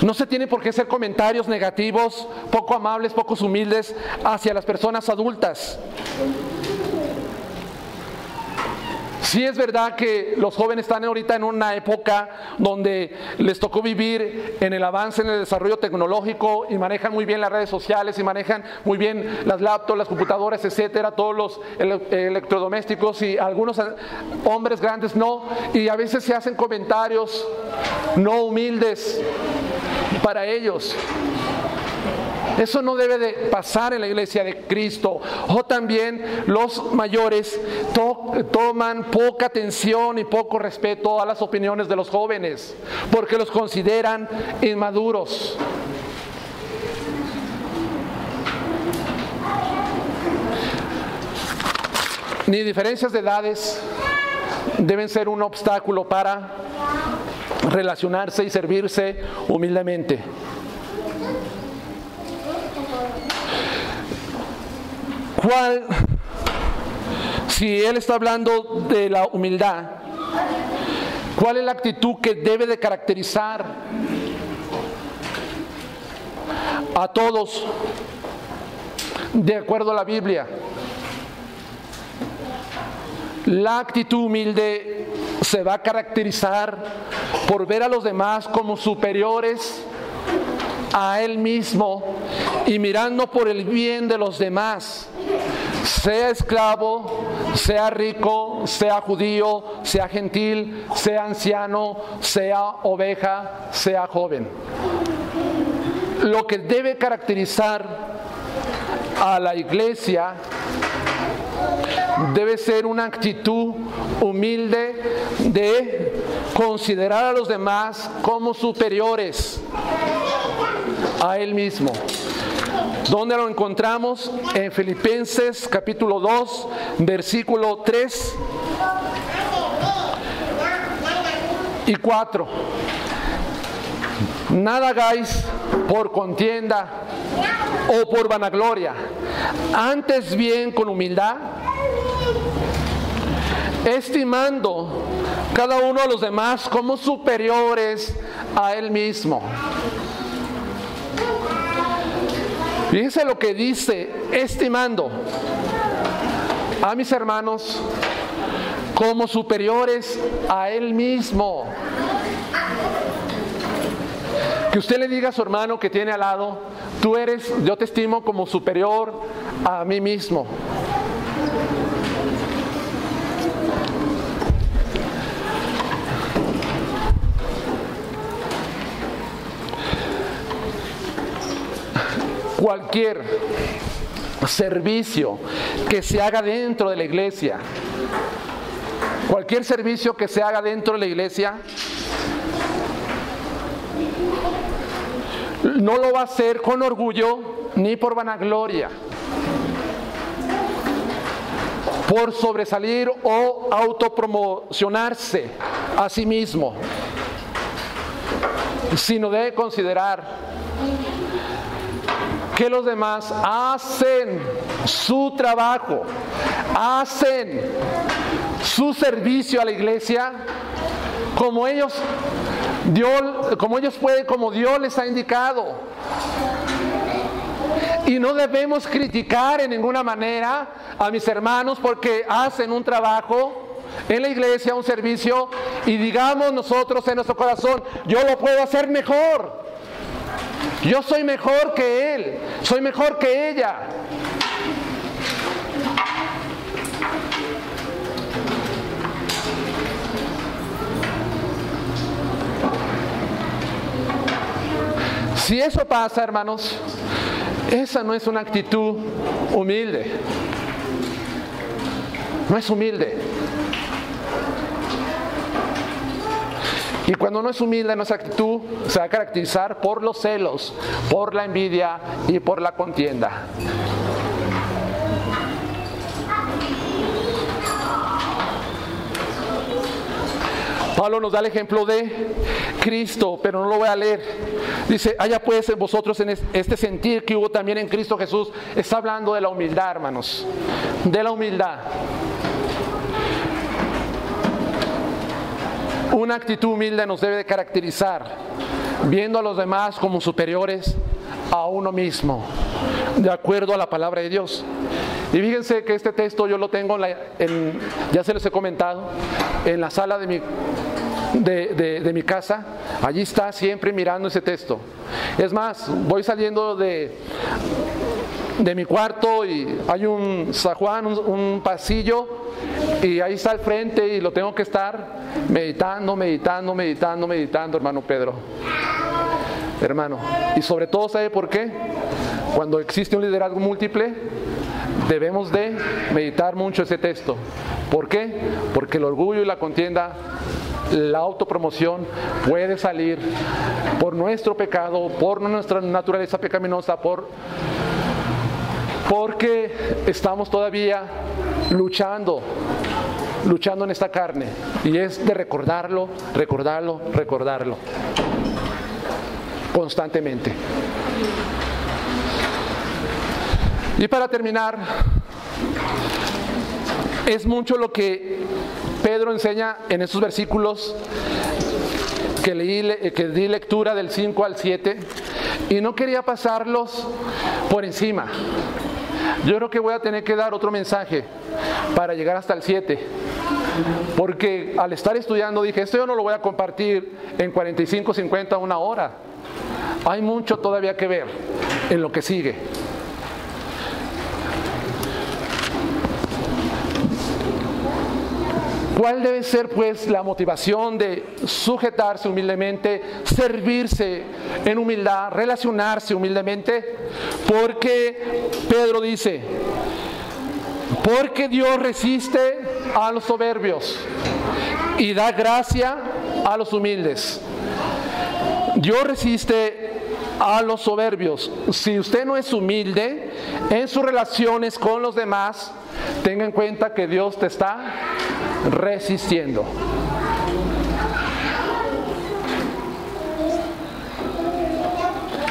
No se tiene por qué hacer comentarios negativos, poco amables, poco humildes hacia las personas adultas. Sí es verdad que los jóvenes están ahorita en una época donde les tocó vivir en el avance, en el desarrollo tecnológico, y manejan muy bien las redes sociales y manejan muy bien las laptops, las computadoras, etcétera, todos los electrodomésticos, y algunos hombres grandes no, y a veces se hacen comentarios no humildes para ellos. Eso no debe de pasar en la iglesia de Cristo. O también los mayores toman poca atención y poco respeto a las opiniones de los jóvenes, porque los consideran inmaduros. Ni diferencias de edades deben ser un obstáculo para relacionarse y servirse humildemente. Si él está hablando de la humildad, ¿cuál es la actitud que debe de caracterizar a todos de acuerdo a la Biblia? La actitud humilde se va a caracterizar por ver a los demás como superiores a él mismo y mirando por el bien de los demás, sea esclavo, sea rico, sea judío, sea gentil, sea anciano, sea oveja, sea joven. Lo que debe caracterizar a la iglesia debe ser una actitud humilde de considerar a los demás como superiores a él mismo. ¿Dónde lo encontramos? En Filipenses capítulo 2, versículo 3 y 4. Nada hagáis por contienda o por vanagloria, antes bien con humildad, estimando cada uno a los demás como superiores a él mismo. Fíjense lo que dice: estimando a mis hermanos como superiores a él mismo. Que usted le diga a su hermano que tiene al lado: yo te estimo como superior a mí mismo. Cualquier servicio que se haga dentro de la iglesia, cualquier servicio que se haga dentro de la iglesia, no lo va a hacer con orgullo ni por vanagloria, por sobresalir o autopromocionarse a sí mismo, sino debe considerar que los demás hacen su trabajo, hacen su servicio a la iglesia como ellos pueden, como Dios les ha indicado. Y no debemos criticar en ninguna manera a mis hermanos porque hacen un trabajo en la iglesia, un servicio, y digamos nosotros en nuestro corazón: yo lo puedo hacer mejor. Yo soy mejor que él, soy mejor que ella. Si eso pasa, hermanos, esa no es una actitud humilde. No es humilde. Y cuando no es humilde, nuestra actitud se va a caracterizar por los celos, por la envidia y por la contienda. Pablo nos da el ejemplo de Cristo, pero no lo voy a leer. Dice: haya pues en vosotros en este sentir que hubo también en Cristo Jesús. Está hablando de la humildad, hermanos, de la humildad. Una actitud humilde nos debe de caracterizar, viendo a los demás como superiores a uno mismo, de acuerdo a la palabra de Dios. Y fíjense que este texto yo lo tengo ya se los he comentado, en la sala de mi casa. Allí está, siempre mirando ese texto. Es más, voy saliendo de mi cuarto y hay un zaguán, un pasillo, y ahí está al frente y lo tengo que estar meditando, hermano Pedro. Hermano, y sobre todo, ¿sabe por qué? Cuando existe un liderazgo múltiple, debemos de meditar mucho ese texto. ¿Por qué? Porque el orgullo y la contienda, la autopromoción puede salir por nuestro pecado, por nuestra naturaleza pecaminosa, porque estamos todavía luchando en esta carne, y es de recordarlo constantemente. Y para terminar, es mucho lo que Pedro enseña en estos versículos que di lectura del 5 al 7, y no quería pasarlos por encima. Yo creo que voy a tener que dar otro mensaje para llegar hasta el 7, porque al estar estudiando dije: esto yo no lo voy a compartir en 45, 50, una hora. Hay mucho todavía que ver en lo que sigue. ¿Cuál debe ser pues la motivación de sujetarse humildemente, servirse en humildad, relacionarse humildemente? Porque Pedro dice: porque Dios resiste a los soberbios y da gracia a los humildes. Dios resiste a los soberbios. Si usted no es humilde en sus relaciones con los demás, tenga en cuenta que Dios te está resistiendo.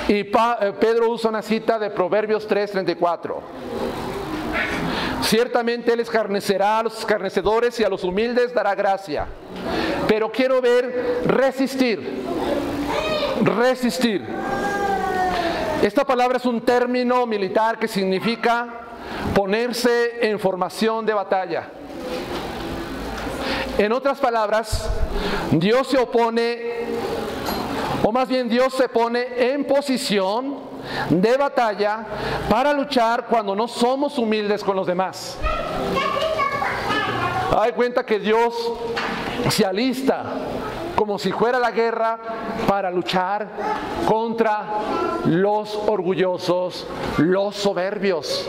Y Pedro usa una cita de Proverbios 3:34. Ciertamente Él escarnecerá a los escarnecedores y a los humildes dará gracia. pero quiero ver resistir. Resistir. Esta palabra es un término militar que significa ponerse en formación de batalla. En otras palabras, Dios se opone, o más bien Dios se pone en posición de batalla para luchar cuando no somos humildes con los demás. Hay cuenta que Dios se alista como si fuera la guerra para luchar contra los orgullosos, los soberbios.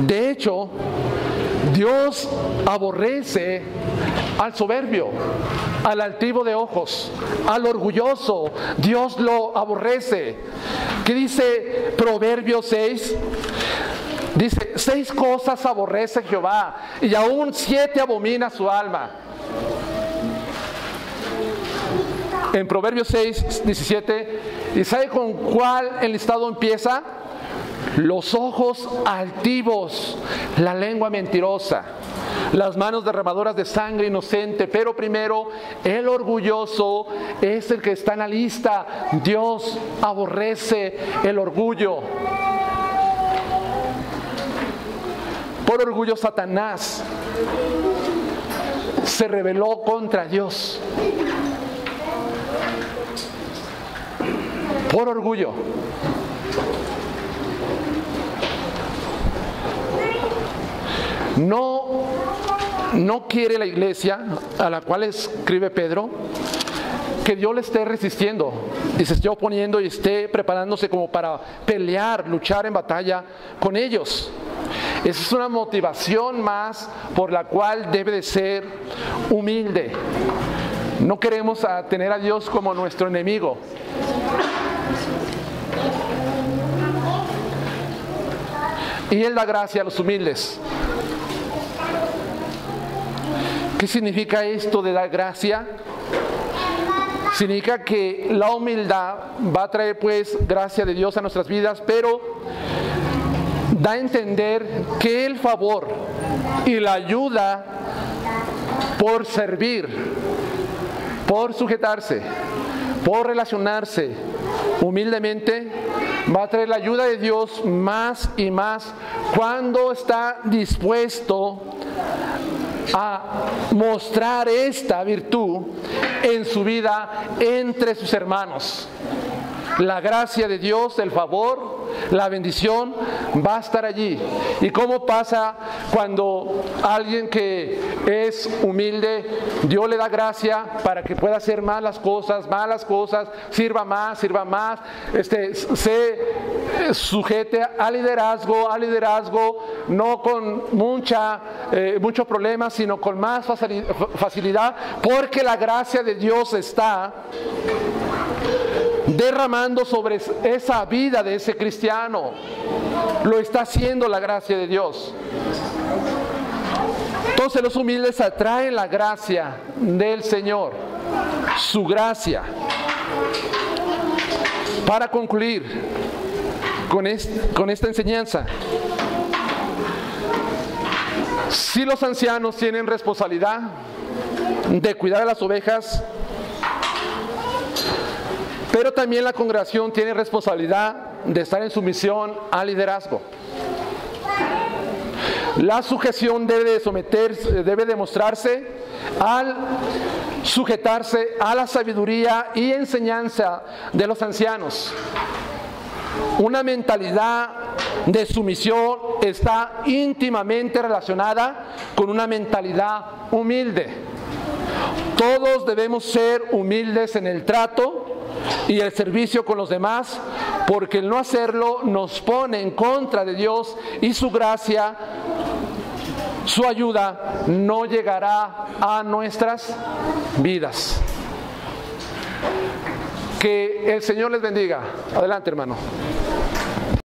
De hecho, Dios aborrece al soberbio, al altivo de ojos, al orgulloso. Dios lo aborrece. ¿Qué dice Proverbios 6? Dice, 6 cosas aborrece Jehová y aún 7 abomina su alma. En Proverbios 6, 17, ¿y sabe con cuál el listado empieza? Los ojos altivos, la lengua mentirosa, las manos derramadoras de sangre inocente. Pero primero, el orgulloso es el que está en la lista. Dios aborrece el orgullo. Por orgullo Satanás se rebeló contra Dios. Por orgullo. No quiere la iglesia a la cual escribe Pedro que Dios le esté resistiendo y se esté oponiendo y esté preparándose como para pelear, luchar en batalla con ellos. Esa es una motivación más por la cual debe de ser humilde. No queremos tener a Dios como nuestro enemigo. Y Él da gracia a los humildes. ¿Qué significa esto de dar gracia? Significa que la humildad va a traer pues gracia de Dios a nuestras vidas, pero da a entender que el favor y la ayuda por servir, por sujetarse, por relacionarse humildemente, va a traer la ayuda de Dios más y más cuando está dispuesto a mostrar esta virtud en su vida entre sus hermanos. La gracia de Dios, el favor, la bendición va a estar allí. ¿Y cómo pasa cuando alguien que es humilde, Dios le da gracia para que pueda hacer malas cosas, sirva más, se sujete a liderazgo, no con mucho problema, sino con más facilidad, porque la gracia de Dios está derramando sobre esa vida de ese cristiano. Lo está haciendo la gracia de Dios. Entonces los humildes atraen la gracia del Señor, su gracia. Para concluir con esta enseñanza, si los ancianos tienen responsabilidad de cuidar a las ovejas, pero también la congregación tiene responsabilidad de estar en sumisión al liderazgo. La sujeción debe demostrarse al sujetarse a la sabiduría y enseñanza de los ancianos. Una mentalidad de sumisión está íntimamente relacionada con una mentalidad humilde. Todos debemos ser humildes en el trato y el servicio con los demás, porque el no hacerlo nos pone en contra de Dios y su gracia, su ayuda no llegará a nuestras vidas. Que el Señor les bendiga. Adelante, hermano.